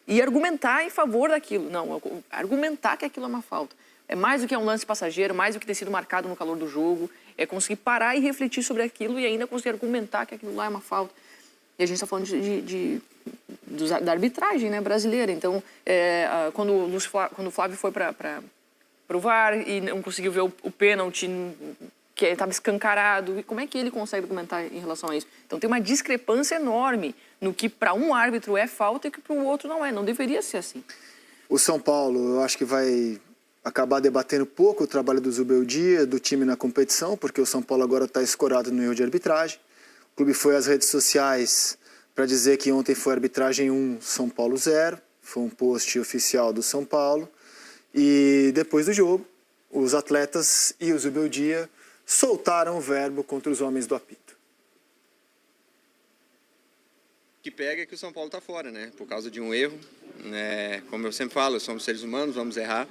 e argumentar em favor daquilo. Não, argumentar que aquilo é uma falta. É mais do que um lance passageiro, mais do que ter sido marcado no calor do jogo. É conseguir parar e refletir sobre aquilo e ainda conseguir argumentar que aquilo lá é uma falta. E a gente está falando da arbitragem, né, brasileira. Então, quando o Flávio foi para o VAR e não conseguiu ver o pênalti que estava escancarado. E como é que ele consegue argumentar em relação a isso? Então tem uma discrepância enorme no que para um árbitro é falta e que para o outro não é. Não deveria ser assim. O São Paulo, eu acho que vai acabar debatendo pouco o trabalho do Zubeldia, do time na competição, porque o São Paulo agora está escorado no erro de arbitragem. O clube foi às redes sociais para dizer que ontem foi arbitragem 1, São Paulo 0. Foi um post oficial do São Paulo. E depois do jogo, os atletas e o Zubeldia soltaram o verbo contra os homens do apito. O que pega é que o São Paulo está fora, né? Por causa de um erro. Como eu sempre falo, somos seres humanos, vamos errar.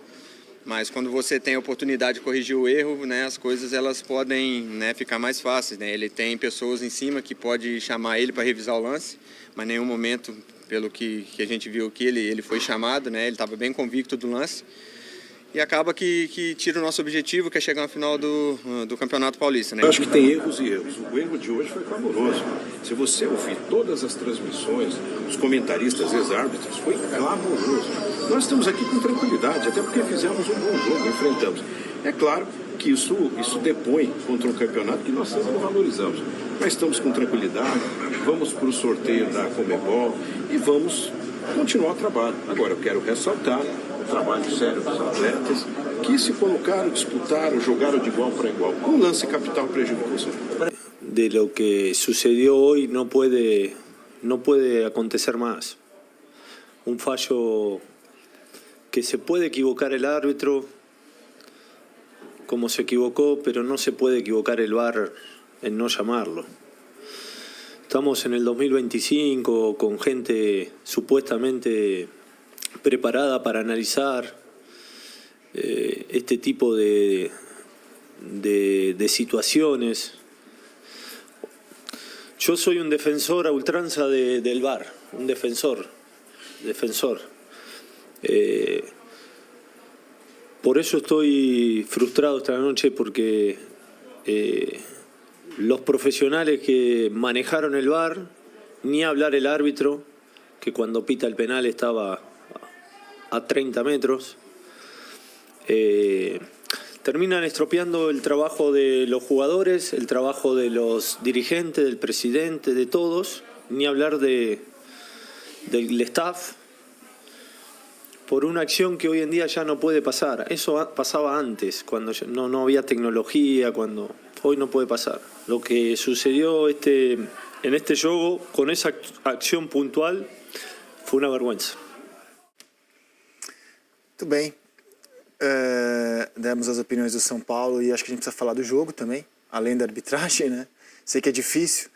Mas quando você tem a oportunidade de corrigir o erro, né, as coisas elas podem, né, ficar mais fáceis, né? Ele tem pessoas em cima que pode chamar ele para revisar o lance, mas em nenhum momento, pelo que a gente viu aqui, ele foi chamado, né? Ele estava bem convicto do lance. E acaba que tira o nosso objetivo, que é chegar na final do Campeonato Paulista, né? Eu acho que tem erros e erros. O erro de hoje foi clamoroso. Se você ouvir todas as transmissões, os comentaristas, ex-árbitros, foi clamoroso. Nós estamos aqui com tranquilidade, até porque fizemos um bom jogo, enfrentamos. É claro que isso depõe contra um campeonato que nós sempre valorizamos. Mas estamos com tranquilidade, vamos para o sorteio da Conmebol e vamos continuar o trabalho. Agora, eu quero ressaltar o trabalho sério dos atletas que se colocaram, disputaram, jogaram de igual para igual. Um lance capital prejudicou o São Paulo. De lo que sucedió hoy no puede acontecer más. Un fallo que se puede equivocar el árbitro como se equivocó, pero no se puede equivocar el VAR en no llamarlo. Estamos en el 2025 con gente supuestamente preparada para analizar este tipo de situaciones. Yo soy un defensor a ultranza del VAR, un defensor. Por eso estoy frustrado esta noche, porque los profesionales que manejaron el VAR, ni hablar el árbitro, que cuando pita el penal estaba a 30 metros, terminan estropeando el trabajo de los jugadores, el trabajo de los dirigentes, del presidente, de todos, ni hablar del staff, por una acción que hoy en día ya no puede pasar. Eso pasaba antes, cuando no había tecnología, cuando hoy no puede pasar. Lo que sucedió en este jogo, con esa acción puntual, fue una vergüenza. Muito bem. Demos as opiniões do São Paulo e acho que a gente precisa falar do jogo também, além da arbitragem, né? Sei que é difícil,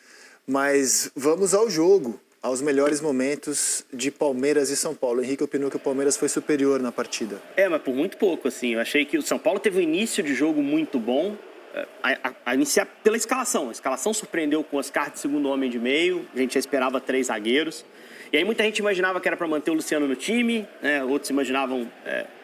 mas vamos ao jogo, aos melhores momentos de Palmeiras e São Paulo. Henrique opinou que o Palmeiras foi superior na partida. Mas por muito pouco, assim. Eu achei que o São Paulo teve um início de jogo muito bom, a iniciar pela escalação. A escalação surpreendeu com o Oscar de segundo homem de meio, a gente já esperava 3 zagueiros. E aí muita gente imaginava que era para manter o Luciano no time, né? Outros imaginavam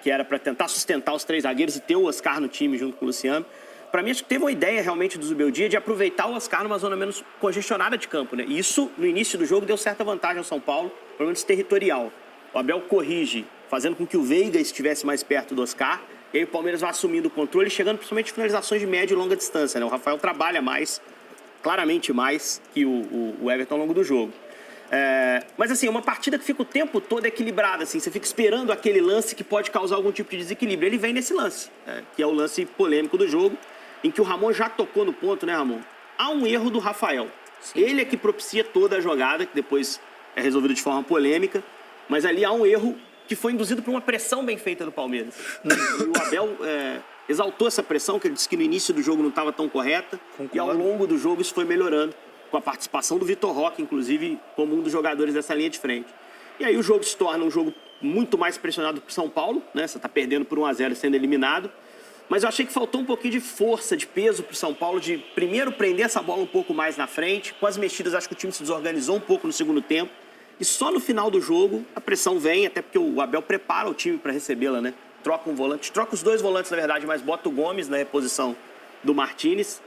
que era para tentar sustentar os 3 zagueiros e ter o Oscar no time junto com o Luciano. Para mim, acho que teve uma ideia realmente do Zubeldia de aproveitar o Oscar numa zona menos congestionada de campo, né? E isso, no início do jogo, deu certa vantagem ao São Paulo, pelo menos territorial. O Abel corrige, fazendo com que o Veiga estivesse mais perto do Oscar, e aí o Palmeiras vai assumindo o controle, chegando principalmente em finalizações de média e longa distância, né? O Rafael trabalha mais, claramente mais, que o Everton ao longo do jogo. Mas assim, é uma partida que fica o tempo todo equilibrada, assim, você fica esperando aquele lance que pode causar algum tipo de desequilíbrio. Ele vem nesse lance, que é o lance polêmico do jogo, em que o Ramon já tocou no ponto, né, Ramon? Há um erro do Rafael. Sim. Ele é que propicia toda a jogada, que depois é resolvido de forma polêmica, mas ali há um erro que foi induzido por uma pressão bem feita do Palmeiras. E o Abel exaltou essa pressão, que ele disse que no início do jogo não estava tão correta, e ao longo do jogo isso foi melhorando, com a participação do Vitor Roque, inclusive, como um dos jogadores dessa linha de frente. E aí o jogo se torna um jogo muito mais pressionado para o São Paulo, né? Você está perdendo por 1-0 sendo eliminado. Mas eu achei que faltou um pouquinho de força, de peso para o São Paulo, de primeiro prender essa bola um pouco mais na frente. Com as mexidas, acho que o time se desorganizou um pouco no segundo tempo. E só no final do jogo a pressão vem, até porque o Abel prepara o time para recebê-la, né? Troca um volante, troca os 2 volantes, na verdade, mas bota o Gomes na reposição do Martínez.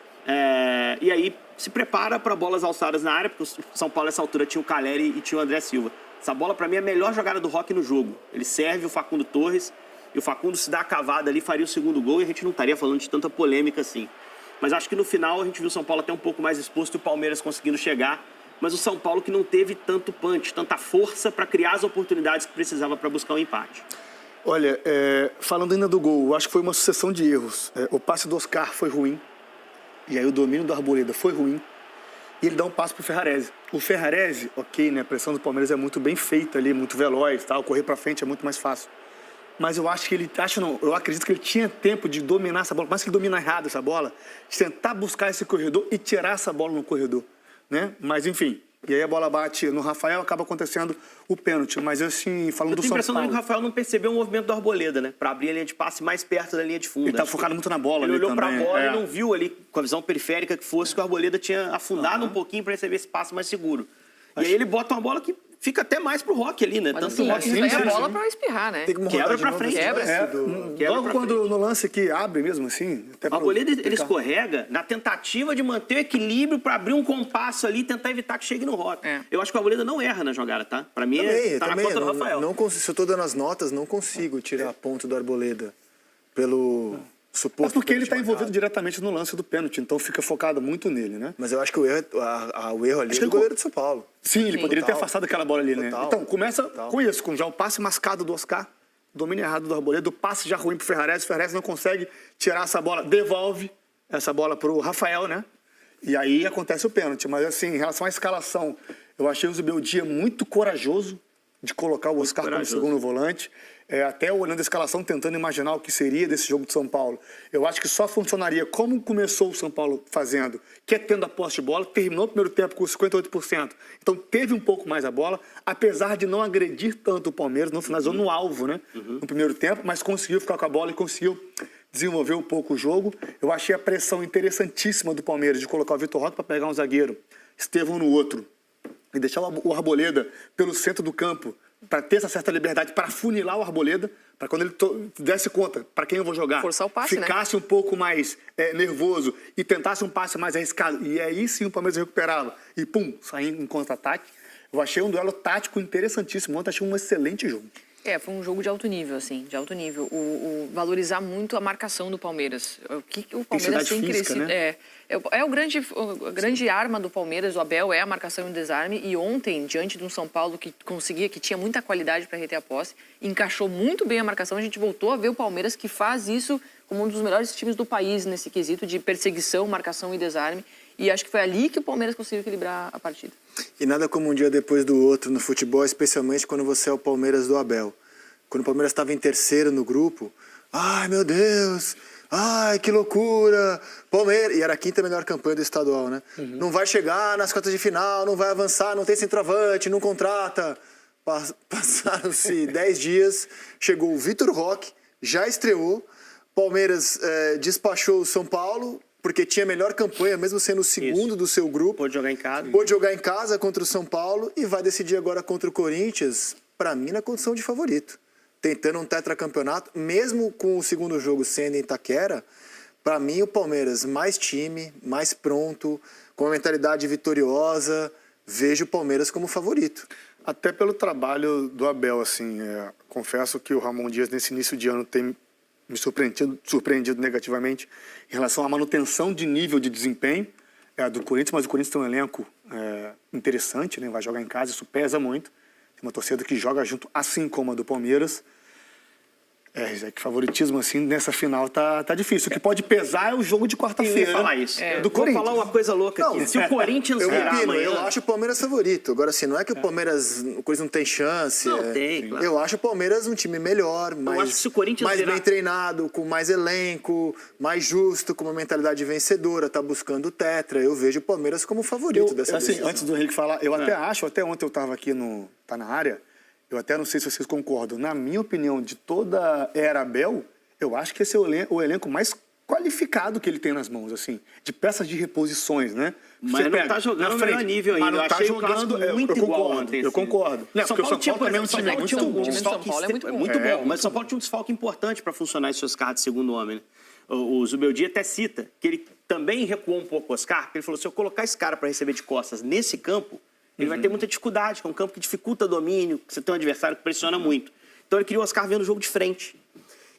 E aí se prepara para bolas alçadas na área, porque o São Paulo nessa altura tinha o Caleri e tinha o André Silva. Essa bola, para mim, é a melhor jogada do Roque no jogo. Ele serve o Facundo Torres, e o Facundo, se dá a cavada ali, faria o segundo gol, e a gente não estaria falando de tanta polêmica assim. Mas acho que no final a gente viu o São Paulo até um pouco mais exposto e o Palmeiras conseguindo chegar, mas o São Paulo que não teve tanto punch, tanta força para criar as oportunidades que precisava para buscar um empate. Olha, falando ainda do gol, eu acho que foi uma sucessão de erros. O passe do Oscar foi ruim, e aí o domínio do Arboleda foi ruim. e ele dá um passo pro Ferrarese. O Ferrarese, ok, né? A pressão do Palmeiras é muito bem feita ali, muito veloz, tal, correr para frente é muito mais fácil. Mas eu acho que eu acredito que ele tinha tempo de dominar essa bola, mais que ele domina errado essa bola, de tentar buscar esse corredor e tirar essa bola no corredor, né? Mas enfim, e aí a bola bate no Rafael, acaba acontecendo o pênalti. Mas assim, falando do São Paulo... Eu tenho a impressão que o Rafael não percebeu o movimento do Arboleda, né? Pra abrir a linha de passe mais perto da linha de fundo. Ele tá focado muito na bola ali também. Ele olhou pra bola e não viu ali, com a visão periférica que fosse, que o Arboleda tinha afundado um pouquinho pra receber esse passe mais seguro. E aí ele bota uma bola que fica até mais pro Roque ali, né? Mas assim, isso aí é a bola pra espirrar, né? Quebra pra frente. Logo quando no lance que abre mesmo, assim... O Arboleda, ele escorrega na tentativa de manter o equilíbrio pra abrir um compasso ali e tentar evitar que chegue no Roque. Eu acho que o Arboleda não erra na jogada, tá? Pra mim, tá na conta do Rafael. Se eu tô dando as notas, não consigo tirar ponto do Arboleda pelo... É porque ele está envolvido diretamente no lance do pênalti, então fica focado muito nele, né? Mas eu acho que o erro ali é do goleiro de São Paulo. Sim, ele poderia ter afastado aquela bola ali, né? Então, começa com isso, com já o passe mascado do Oscar, domínio errado do Arboleda, o passe já ruim pro Ferrarese, o Ferrarese não consegue tirar essa bola, devolve essa bola pro Rafael, né? E aí acontece o pênalti. Mas assim, em relação à escalação, eu achei o Zubeldia muito corajoso de colocar o Oscar como segundo volante. Até olhando a escalação, tentando imaginar o que seria desse jogo de São Paulo. Eu acho que só funcionaria como começou o São Paulo fazendo, que é tendo a posse de bola, terminou o primeiro tempo com 58%. Então teve um pouco mais a bola, apesar de não agredir tanto o Palmeiras, não finalizou no alvo, né? No primeiro tempo, mas conseguiu ficar com a bola e conseguiu desenvolver um pouco o jogo. Eu achei a pressão interessantíssima do Palmeiras de colocar o Vitor Roque para pegar um zagueiro, Estevão no outro, e deixar o Arboleda pelo centro do campo, para ter essa certa liberdade, para funilar o Arboleda, para quando ele desse conta para quem eu vou jogar, forçar o passe, ficasse um pouco mais nervoso e tentasse um passe mais arriscado. E aí sim o Palmeiras recuperava e pum, saía em contra-ataque. Eu achei um duelo tático interessantíssimo. Ontem achei um excelente jogo. Foi um jogo de alto nível, assim, de alto nível. Valorizar muito a marcação do Palmeiras. O que o Palmeiras tem crescido. Né? A grande arma do Palmeiras, o Abel, é a marcação e o desarme. E ontem, diante de um São Paulo que tinha muita qualidade para reter a posse, encaixou muito bem a marcação. A gente voltou a ver o Palmeiras que faz isso como um dos melhores times do país nesse quesito de perseguição, marcação e desarme. E acho que foi ali que o Palmeiras conseguiu equilibrar a partida. E nada como um dia depois do outro no futebol, especialmente quando você é o Palmeiras do Abel. Quando o Palmeiras estava em terceiro no grupo, ai meu Deus, ai que loucura, Palmeiras, e era a quinta melhor campanha do estadual, né? Não vai chegar nas quartas de final, não vai avançar, não tem centroavante, não contrata. Passaram-se 10 dias, chegou o Vitor Roque, já estreou, Palmeiras despachou o São Paulo, porque tinha a melhor campanha, mesmo sendo o segundo do seu grupo. Pôde jogar em casa. Pôde jogar em casa contra o São Paulo e vai decidir agora contra o Corinthians, para mim, na condição de favorito. Tentando um tetracampeonato, mesmo com o segundo jogo sendo em Itaquera, para mim o Palmeiras mais time, mais pronto, com uma mentalidade vitoriosa, vejo o Palmeiras como favorito. Até pelo trabalho do Abel, assim, confesso que o Ramon Dias nesse início de ano tem me surpreendido negativamente em relação à manutenção de nível de desempenho do Corinthians, mas o Corinthians tem um elenco interessante, né? Vai jogar em casa, isso pesa muito. Tem uma torcida que joga junto, assim como a do Palmeiras. Que favoritismo, assim, nessa final tá difícil. O que pode pesar é o jogo de quarta-feira. Eu ia falar isso. Do Corinthians. Vou falar uma coisa louca aqui. Se o Corinthians virar amanhã... Eu acho o Palmeiras favorito. Agora, assim, não é que o Palmeiras... O Corinthians não tem chance. Não tem, claro. Eu acho o Palmeiras um time melhor, mais bem treinado, com mais elenco, mais justo, com uma mentalidade vencedora, tá buscando o tetra. Eu vejo o Palmeiras como favorito dessa decisão. Antes do Henrique falar, eu até acho, até ontem eu estava aqui tá na área, eu até não sei se vocês concordam. Na minha opinião, de toda a era Abel, eu acho que esse é o elenco mais qualificado que ele tem nas mãos, assim, de peças de reposições, né? Mas não tá jogando no melhor nível ainda. Mas não tá jogando muito igual ontem. Eu concordo. São Paulo tinha também um time muito bom. Muito bom, mas São Paulo tinha um desfalque importante para funcionar esse Oscar de segundo homem, né? O Zubeldia até cita que ele também recuou um pouco o Oscar, porque ele falou, se eu colocar esse cara para receber de costas nesse campo, ele vai ter muita dificuldade, que é um campo que dificulta domínio, que você tem um adversário que pressiona muito. Então ele queria o Oscar vendo o jogo de frente.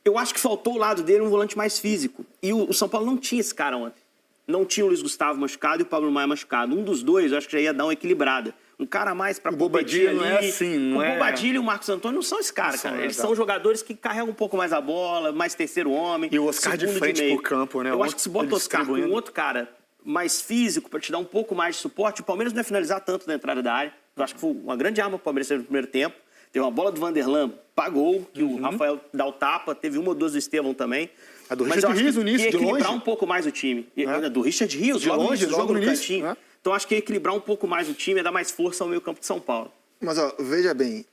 Eu acho que faltou ao lado dele um volante mais físico. E o São Paulo não tinha esse cara ontem. Não tinha o Luiz Gustavo machucado e o Pablo Maia machucado. Um dos dois, eu acho que já ia dar uma equilibrada. Um cara mais para competir ali. Não é assim, o Bobadilha e o Marcos Antônio não são esse cara, cara. Eles são jogadores que carregam um pouco mais a bola, mais terceiro homem. E o Oscar de frente pro campo, né? Eu acho que se bota o Oscar com um outro cara mais físico, para te dar um pouco mais de suporte. O Palmeiras não ia finalizar tanto na entrada da área. Eu acho que foi uma grande arma para o Palmeiras no primeiro tempo. Teve uma bola do Vanderlan, pagou, que o Rafael dá o tapa. Teve uma ou duas do Estevão também. A do Richard Rios no início, de longe. Equilibrar um pouco mais o time. Do Richard Rios, de longe, logo no cantinho. Então acho que ia equilibrar um pouco mais o time, ia dar mais força ao meio campo de São Paulo. Mas, ó, veja bem,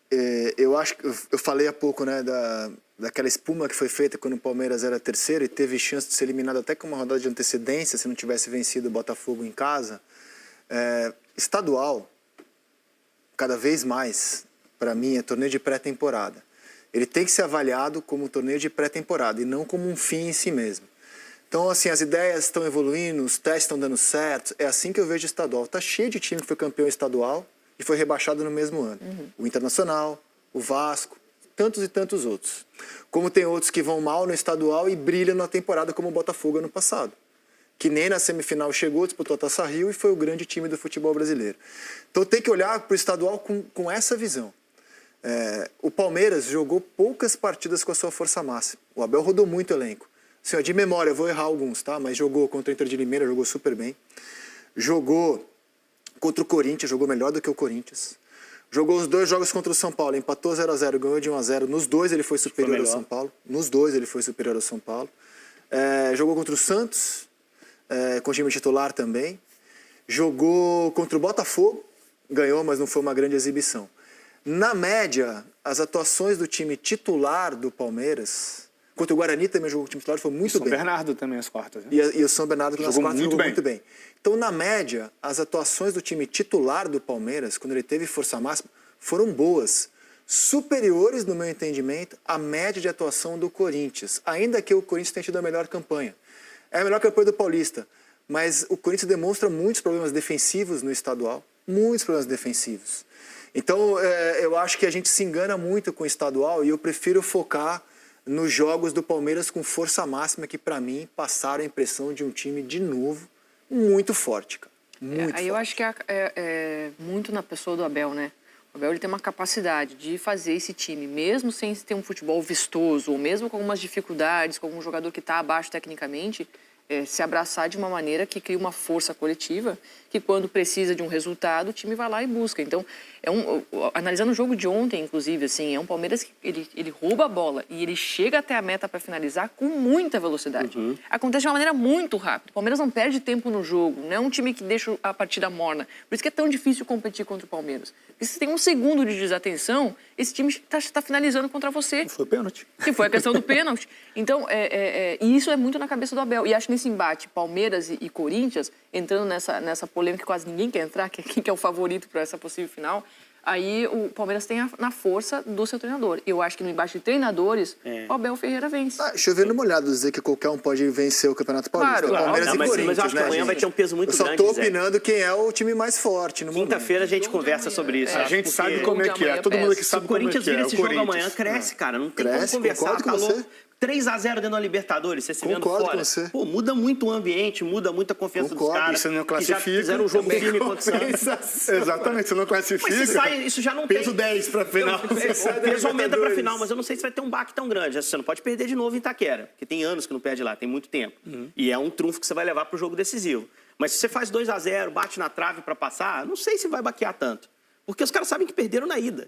eu acho que eu falei há pouco, né, daquela espuma que foi feita quando o Palmeiras era terceiro e teve chance de ser eliminado até com uma rodada de antecedência se não tivesse vencido o Botafogo em casa. Estadual, cada vez mais, para mim, é torneio de pré-temporada. Ele tem que ser avaliado como um torneio de pré-temporada e não como um fim em si mesmo. Então, assim, as ideias estão evoluindo, os testes estão dando certo. É assim que eu vejo o estadual. Está cheio de time que foi campeão estadual e foi rebaixado no mesmo ano. O Internacional, o Vasco, tantos e tantos outros. Como tem outros que vão mal no estadual e brilham na temporada, como o Botafogo ano passado. Que nem na semifinal chegou, disputou a Taça Rio e foi o grande time do futebol brasileiro. Então tem que olhar para o estadual com essa visão. O Palmeiras jogou poucas partidas com a sua força máxima. O Abel rodou muito o elenco. Assim, de memória, eu vou errar alguns, tá? Mas jogou contra o Inter de Limeira, jogou super bem. Jogou contra o Corinthians, jogou melhor do que o Corinthians. Jogou os 2 jogos contra o São Paulo, empatou 0-0, ganhou de 1-0. Nos 2 ele foi superior ao São Paulo. Nos 2 ele foi superior ao São Paulo. Jogou contra o Santos, com o time titular também. Jogou contra o Botafogo, ganhou, mas não foi uma grande exibição. Na média, as atuações do time titular do Palmeiras... Contra o Guarani também jogou o time titular, foi muito bem. São Bernardo também as quartas. Né? E o São Bernardo nas quartas jogou muito bem. Então, na média, as atuações do time titular do Palmeiras, quando ele teve força máxima, foram boas. Superiores, no meu entendimento, à média de atuação do Corinthians. Ainda que o Corinthians tenha tido a melhor campanha. É a melhor campanha do Paulista. Mas o Corinthians demonstra muitos problemas defensivos no estadual. Muitos problemas defensivos. Então, eu acho que a gente se engana muito com o estadual e eu prefiro focar nos jogos do Palmeiras com força máxima, que para mim passaram a impressão de um time, de novo, muito forte, cara. Muito forte. Eu acho que é muito na pessoa do Abel, né? O Abel ele tem uma capacidade de fazer esse time, mesmo sem ter um futebol vistoso, ou mesmo com algumas dificuldades, com algum jogador que está abaixo tecnicamente, se abraçar de uma maneira que cria uma força coletiva, que quando precisa de um resultado, o time vai lá e busca. Então, analisando o jogo de ontem, inclusive, assim, é um Palmeiras que ele rouba a bola e ele chega até a meta para finalizar com muita velocidade. Acontece de uma maneira muito rápida. O Palmeiras não perde tempo no jogo, não é um time que deixa a partida morna. Por isso que é tão difícil competir contra o Palmeiras. Porque se tem um segundo de desatenção, esse time está finalizando contra você. Foi pênalti. Que foi a questão do pênalti. Então, e isso é muito na cabeça do Abel. E acho que nesse embate, Palmeiras e Corinthians, entrando nessa polêmica que quase ninguém quer entrar, quem que é o favorito para essa possível final, aí o Palmeiras tem na força do seu treinador. Eu acho que no embate de treinadores, o Abel Ferreira vence. Chovendo molhado dizer que qualquer um pode vencer o Campeonato Paulista. Claro, Palmeiras e Corinthians, mas eu acho que amanhã vai ter um peso muito grande. Eu só tô opinando quem é o time mais forte no momento. Quinta-feira a gente conversa sobre isso. A gente sabe como é que é. Todo mundo que sabe como é que é. Se o Corinthians vira esse jogo amanhã, cresce, cara. Não tem como conversar. Falou 3-0 dentro da Libertadores, você se vendo fora. Pô, muda muito o ambiente, muda muito a confiança dos caras. Você não classifica. Que já fizeram um jogo firme contra o Santos. Exatamente, você não classifica. Mas se sai, isso já não peso tem. 10 pra final. O peso aumenta pra final, mas eu não sei se vai ter um baque tão grande. Você não pode perder de novo em Itaquera, porque tem anos que não perde lá, tem muito tempo. E é um trunfo que você vai levar pro jogo decisivo. Mas se você faz 2-0, bate na trave pra passar, não sei se vai baquear tanto. Porque os caras sabem que perderam na ida.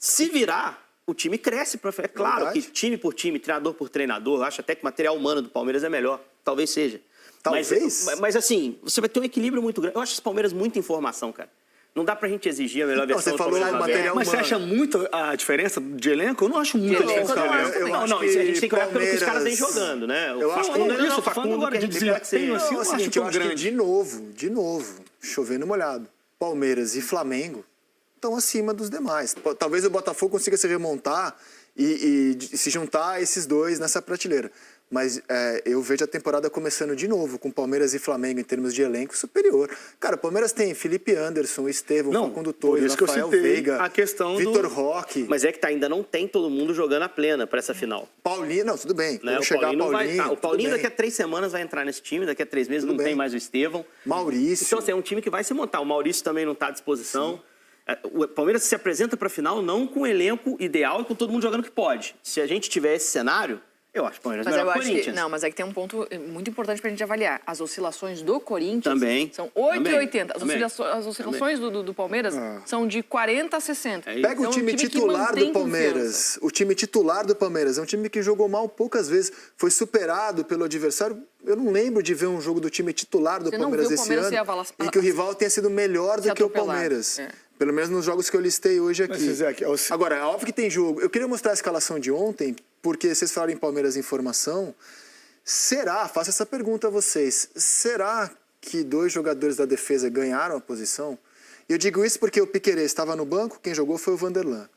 Se virar, o time cresce. É claro que time por time, treinador por treinador, eu acho até que o material humano do Palmeiras é melhor. Talvez seja. Talvez? Mas assim, você vai ter um equilíbrio muito grande. Eu acho esse Palmeiras muita informação, cara. Não dá pra gente exigir a melhor versão. Você falou do material Mas humano. você acha muito a diferença de elenco? Eu não acho muita diferença. Não, a gente tem que olhar pelo que os caras vêm jogando, né? Eu acho que não é isso, Facundo agora de desempenho assim, eu acho tão grande. De novo, chovendo molhado, Palmeiras e Flamengo estão acima dos demais. Talvez o Botafogo consiga se remontar e se juntar a esses dois nessa prateleira. Mas eu vejo a temporada começando de novo, com Palmeiras e Flamengo em termos de elenco superior. Cara, o Palmeiras tem Felipe Anderson, Estevão, Facundo Torres, Rafael Veiga, a questão Vitor Roque. Mas é que ainda não tem todo mundo jogando a plena para essa final. Paulinho, não, tudo bem. Né? O Paulinho daqui a 3 semanas vai entrar nesse time, daqui a 3 meses não tem mais o Estevão. Maurício. Então, assim, é um time que vai se montar. O Maurício também não está à disposição. Sim. O Palmeiras se apresenta para a final não com o elenco ideal e com todo mundo jogando o que pode. Se a gente tiver esse cenário, Eu acho que o Palmeiras melhor que o Corinthians. Não, mas é que tem um ponto muito importante pra gente avaliar. As oscilações do Corinthians também são 8,80. As oscilações do Palmeiras são de 40 a 60. Pega então, o time titular do Palmeiras. O time titular do Palmeiras é um time que jogou mal poucas vezes. Foi superado pelo adversário. Eu não lembro de ver um jogo do time titular do Palmeiras esse ano em que o rival tenha sido melhor do que o Palmeiras. Pelo menos nos jogos que eu listei hoje aqui. Agora, é óbvio que tem jogo. Eu queria mostrar a escalação de ontem, porque vocês falaram em Palmeiras em formação. Será, faço essa pergunta a vocês, será que 2 jogadores da defesa ganharam a posição? Eu digo isso porque o Piquerez estava no banco, quem jogou foi o Vanderlan.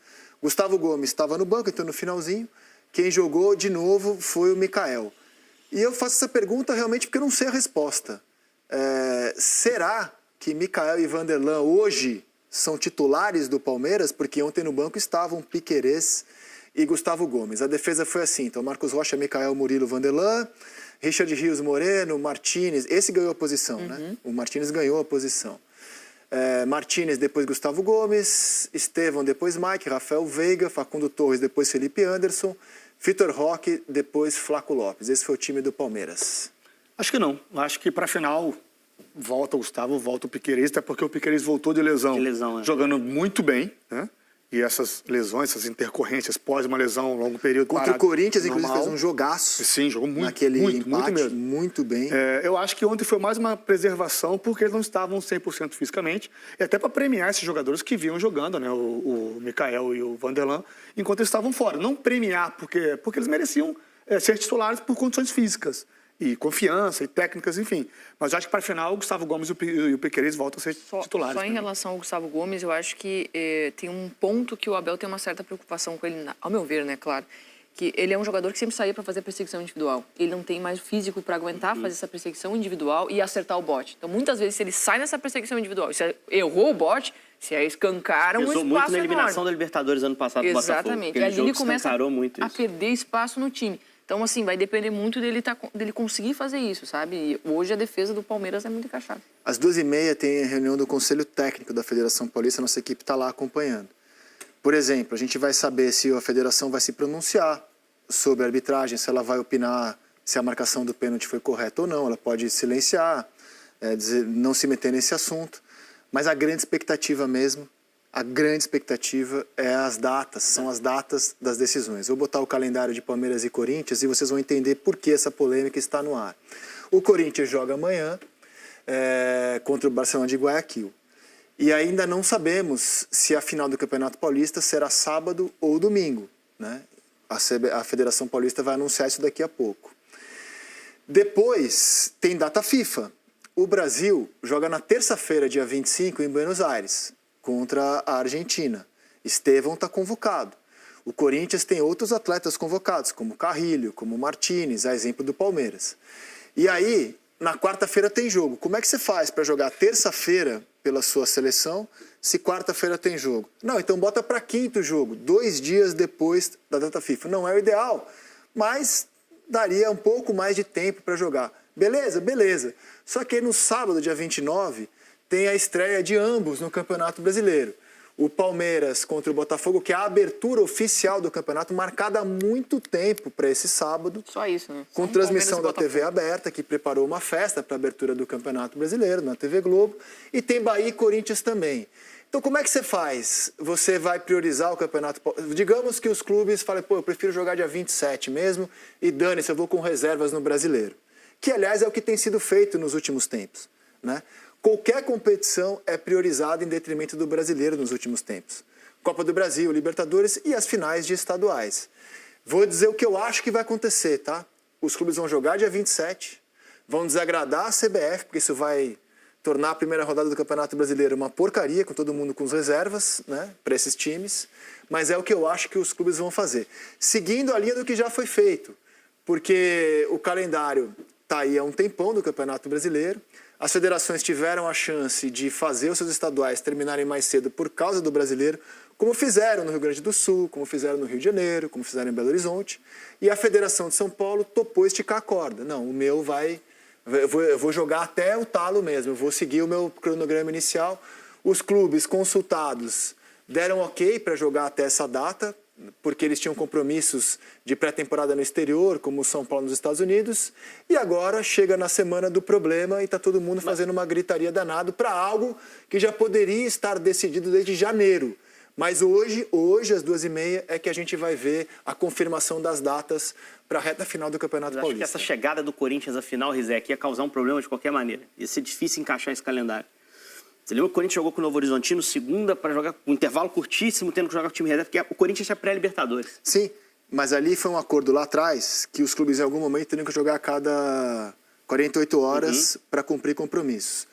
Gustavo Gomes estava no banco, então no finalzinho. Quem jogou de novo foi o Mikael. E eu faço essa pergunta realmente porque eu não sei a resposta. Será que Mikael e Vanderlan hoje são titulares do Palmeiras? Porque ontem no banco estavam Piquerez e Gustavo Gomes. A defesa foi assim, então Marcos Rocha, Mikael, Murilo, Vanderlan, Richard Rios Moreno, Martínez, esse ganhou a posição, né? O Martínez ganhou a posição. Martínez, depois Gustavo Gomes, Estevão, depois Mike, Rafael Veiga, Facundo Torres, depois Felipe Anderson, Vitor Roque, depois Flaco Lopes. Esse foi o time do Palmeiras. Acho que não. Acho que para a final volta o Gustavo, volta o Piquerez, até porque o Piquerez voltou de lesão jogando muito bem, né? E essas lesões, essas intercorrências pós uma lesão, um longo período contra o Corinthians, inclusive, fez um jogaço. Sim, jogou muito, naquele muito mesmo. Muito bem. Eu acho que ontem foi mais uma preservação, porque eles não estavam 100% fisicamente, e até para premiar esses jogadores que vinham jogando, né? O Mikael e o Vanderlan, enquanto eles estavam fora. Não premiar, porque eles mereciam ser titulares por condições físicas. E confiança, e técnicas, enfim. Mas eu acho que para a final o Gustavo Gomes e o Piquerez voltam a ser titulares. Só em relação ao Gustavo Gomes, eu acho que tem um ponto que o Abel tem uma certa preocupação com ele, ao meu ver, né, claro. Que ele é um jogador que sempre saía para fazer a perseguição individual. Ele não tem mais físico para aguentar fazer essa perseguição individual e acertar o bote. Então, muitas vezes, se ele sai nessa perseguição individual, se errou o bote, se escancaram um espaço enorme. Muito na eliminação da Libertadores ano passado do Botafogo. Exatamente. Ali ele começa a perder espaço no time. Então, assim, vai depender muito dele conseguir fazer isso, sabe? E hoje a defesa do Palmeiras é muito encaixada. Às 2h30 tem a reunião do Conselho Técnico da Federação Paulista, nossa equipe está lá acompanhando. Por exemplo, a gente vai saber se a federação vai se pronunciar sobre a arbitragem, se ela vai opinar se a marcação do pênalti foi correta ou não. Ela pode silenciar, não se meter nesse assunto. Mas a grande expectativa mesmo, é as datas, são as datas das decisões. Vou botar o calendário de Palmeiras e Corinthians e vocês vão entender por que essa polêmica está no ar. O Corinthians joga amanhã contra o Barcelona de Guayaquil. E ainda não sabemos se a final do Campeonato Paulista será sábado ou domingo, né? A Federação Paulista vai anunciar isso daqui a pouco. Depois tem data FIFA. O Brasil joga na terça-feira, dia 25, em Buenos Aires, contra a Argentina. Estevão está convocado. O Corinthians tem outros atletas convocados, como Carrilho, como Martínez, a exemplo do Palmeiras. E aí, na quarta-feira tem jogo. Como é que você faz para jogar terça-feira pela sua seleção, se quarta-feira tem jogo? Não, então bota para quinto jogo, 2 dias depois da data FIFA. Não é o ideal, mas daria um pouco mais de tempo para jogar. Beleza? Beleza. Só que no sábado, dia 29, tem a estreia de ambos no Campeonato Brasileiro. O Palmeiras contra o Botafogo, que é a abertura oficial do campeonato, marcada há muito tempo para esse sábado. Só isso, né? Com transmissão da TV aberta, que preparou uma festa para a abertura do Campeonato Brasileiro, na TV Globo. E tem Bahia e Corinthians também. Então, como é que você faz? Você vai priorizar o Campeonato Paulista? Digamos que os clubes falem, eu prefiro jogar dia 27 mesmo, e dane-se, eu vou com reservas no Brasileiro. Que, aliás, é o que tem sido feito nos últimos tempos, né? Qualquer competição é priorizada em detrimento do brasileiro nos últimos tempos. Copa do Brasil, Libertadores e as finais de estaduais. Vou dizer o que eu acho que vai acontecer, tá? Os clubes vão jogar dia 27, vão desagradar a CBF, porque isso vai tornar a primeira rodada do Campeonato Brasileiro uma porcaria, com todo mundo com as reservas, né, para esses times. Mas é o que eu acho que os clubes vão fazer. Seguindo a linha do que já foi feito, porque o calendário está aí há um tempão do Campeonato Brasileiro. As federações tiveram a chance de fazer os seus estaduais terminarem mais cedo por causa do brasileiro, como fizeram no Rio Grande do Sul, como fizeram no Rio de Janeiro, como fizeram em Belo Horizonte. E a Federação de São Paulo topou esticar a corda. Não, o meu eu vou jogar até o talo mesmo, eu vou seguir o meu cronograma inicial. Os clubes consultados deram ok para jogar até essa data, porque eles tinham compromissos de pré-temporada no exterior, como o São Paulo nos Estados Unidos, e agora chega na semana do problema e está todo mundo fazendo uma gritaria danado para algo que já poderia estar decidido desde janeiro. Mas hoje às 2h30, é que a gente vai ver a confirmação das datas para a reta final do Campeonato Paulista. Acho que essa chegada do Corinthians à final, Rizek, ia causar um problema de qualquer maneira. Ia ser difícil encaixar esse calendário. Você lembra que o Corinthians jogou com o Novo Horizontino segunda para jogar um intervalo curtíssimo, tendo que jogar com o time reserva, porque o Corinthians é pré-Libertadores. Sim, mas ali foi um acordo lá atrás que os clubes em algum momento teriam que jogar a cada 48 horas para cumprir compromissos.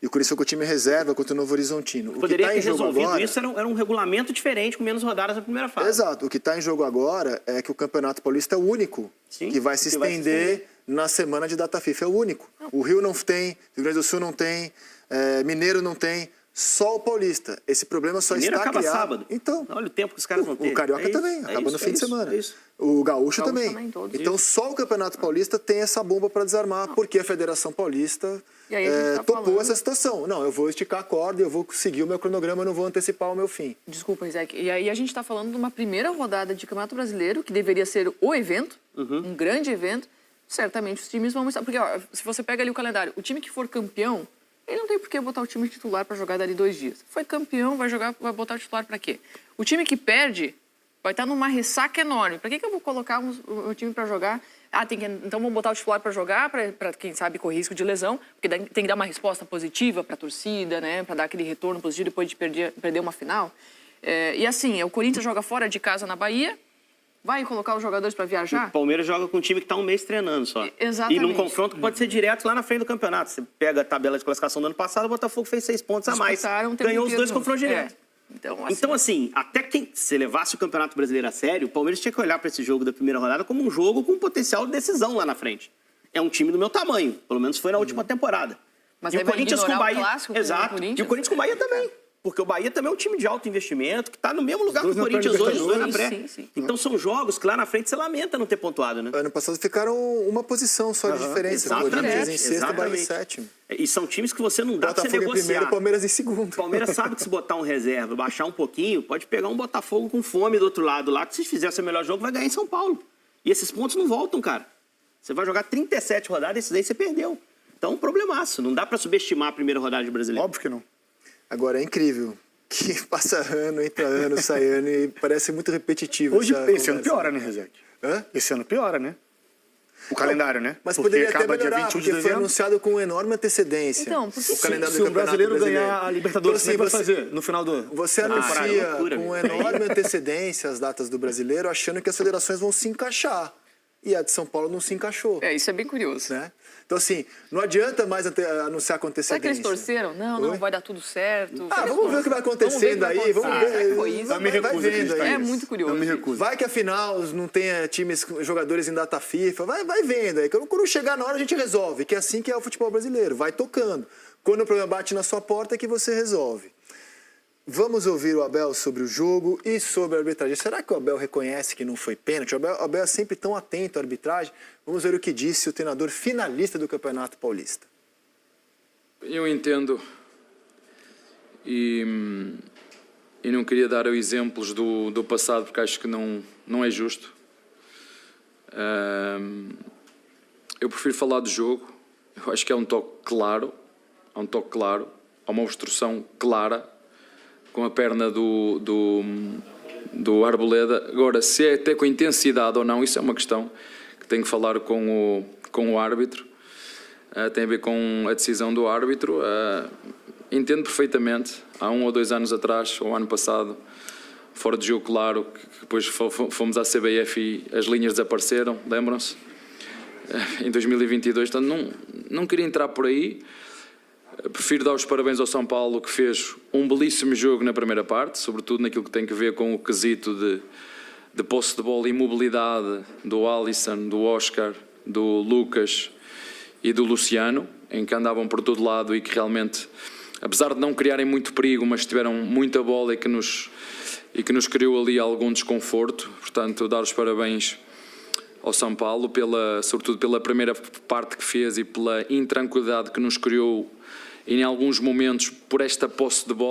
E o Corinthians foi com o time reserva contra o Novo Horizontino. Poderia ter resolvido isso, era um regulamento diferente, com menos rodadas na primeira fase. Exato. O que está em jogo agora é que o Campeonato Paulista é o único que vai se estender na semana de data FIFA. É o único. O Rio não tem, Rio Grande do Sul não tem, Mineiro não tem, só o Paulista. Esse problema só Mineiro está acaba criado. sábado. Então, olha o tempo que os caras vão ter. O Carioca também, acaba no fim de semana. O Gaúcho também. Então só o Campeonato Paulista tem essa bomba para desarmar, porque a Federação Paulista topou essa situação. Não, eu vou esticar a corda, eu vou seguir o meu cronograma, eu não vou antecipar o meu fim. Desculpa, Rizek. E aí a gente está falando de uma primeira rodada de Campeonato Brasileiro, que deveria ser o evento, um grande evento. Certamente os times vão estar... Porque ó, se você pega ali o calendário, o time que for campeão, ele não tem por que botar o time titular para jogar dali 2 dias. Foi campeão, vai botar o titular para quê? O time que perde vai estar numa ressaca enorme. Para que eu vou colocar o time para jogar? Então vamos botar o titular para jogar, para quem sabe correr risco de lesão, porque tem que dar uma resposta positiva para a torcida, né? Para dar aquele retorno positivo depois de perder uma final. E assim, o Corinthians joga fora de casa na Bahia, vai colocar os jogadores para viajar? O Palmeiras joga com um time que está um mês treinando só. Exatamente. E num confronto que pode ser direto lá na frente do campeonato. Você pega a tabela de classificação do ano passado, o Botafogo fez 6 pontos a mais. Ganhou os 2 confrontos diretos. Então, assim, até quem se levasse o Campeonato Brasileiro a sério, o Palmeiras tinha que olhar para esse jogo da primeira rodada como um jogo com potencial de decisão lá na frente. É um time do meu tamanho, pelo menos foi na última temporada. Mas e o Corinthians com o Bahia. Exato. E o Corinthians com o Bahia também. Porque o Bahia também é um time de alto investimento, que está no mesmo lugar que o Corinthians hoje, os 2 na pré. Então são jogos que lá na frente você lamenta não ter pontuado, né? Ano passado ficaram uma posição só de diferença. O Corinthians em sexto, o Bahia em sétimo. E são times que você não dá para você negociar. Botafogo em primeiro, Palmeiras em segundo. O Palmeiras sabe que se botar um reserva, baixar um pouquinho, pode pegar um Botafogo com fome do outro lado lá, que se fizer seu melhor jogo vai ganhar em São Paulo. E esses pontos não voltam, cara. Você vai jogar 37 rodadas, esses aí você perdeu. Então, um problemaço. Não dá para subestimar a primeira rodada de Brasileiro. Óbvio que não. Agora, é incrível que passa ano, entra ano, sai ano e parece muito repetitivo. Hoje, esse ano piora, né, Rizek? Esse ano piora, né? O calendário, né? Mas poderia até melhorar, porque foi anunciado com enorme antecedência. Então, porque o calendário se o brasileiro ganhar a Libertadores, então, assim, vai fazer no final do... Você anuncia com enorme antecedência as datas do brasileiro, achando que as federações vão se encaixar. E a de São Paulo não se encaixou. Isso é bem curioso. Né? Então, assim, não adianta mais anunciar com antecedência. Será que eles torceram? Não, vai dar tudo certo. Vamos ver o que vai acontecendo aí. Vamos ver. Vai vendo aí. É muito curioso. Eu me recuso. Vai que afinal não tenha jogadores em data FIFA. Vai vendo aí. Quando chegar na hora a gente resolve. Que é assim que é o futebol brasileiro. Vai tocando. Quando o problema bate na sua porta é que você resolve. Vamos ouvir o Abel sobre o jogo e sobre a arbitragem. Será que o Abel reconhece que não foi pênalti? O Abel é sempre tão atento à arbitragem. Vamos ver o que disse o treinador finalista do Campeonato Paulista. Eu entendo e não queria dar exemplos do passado porque acho que não é justo. Eu prefiro falar do jogo. Eu acho que é um toque claro, há uma obstrução clara com a perna do Arboleda. Agora, se é até com intensidade ou não, isso é uma questão que tenho que falar com o árbitro. Tem a ver com a decisão do árbitro. Entendo perfeitamente. Há 1 ou 2 anos atrás, ou ano passado, fora de jogo, claro, que depois fomos à CBF e as linhas desapareceram, lembram-se? Em 2022, portanto, não queria entrar por aí. Prefiro dar os parabéns ao São Paulo, que fez um belíssimo jogo na primeira parte, sobretudo naquilo que tem a ver com o quesito de posse de bola e mobilidade do Alisson, do Oscar, do Lucas e do Luciano, em que andavam por todo lado e que realmente, apesar de não criarem muito perigo, mas tiveram muita bola e que nos criou ali algum desconforto. Portanto, dar os parabéns ao São Paulo, sobretudo pela primeira parte que fez e pela intranquilidade que nos criou em alguns momentos por esta posse de bola.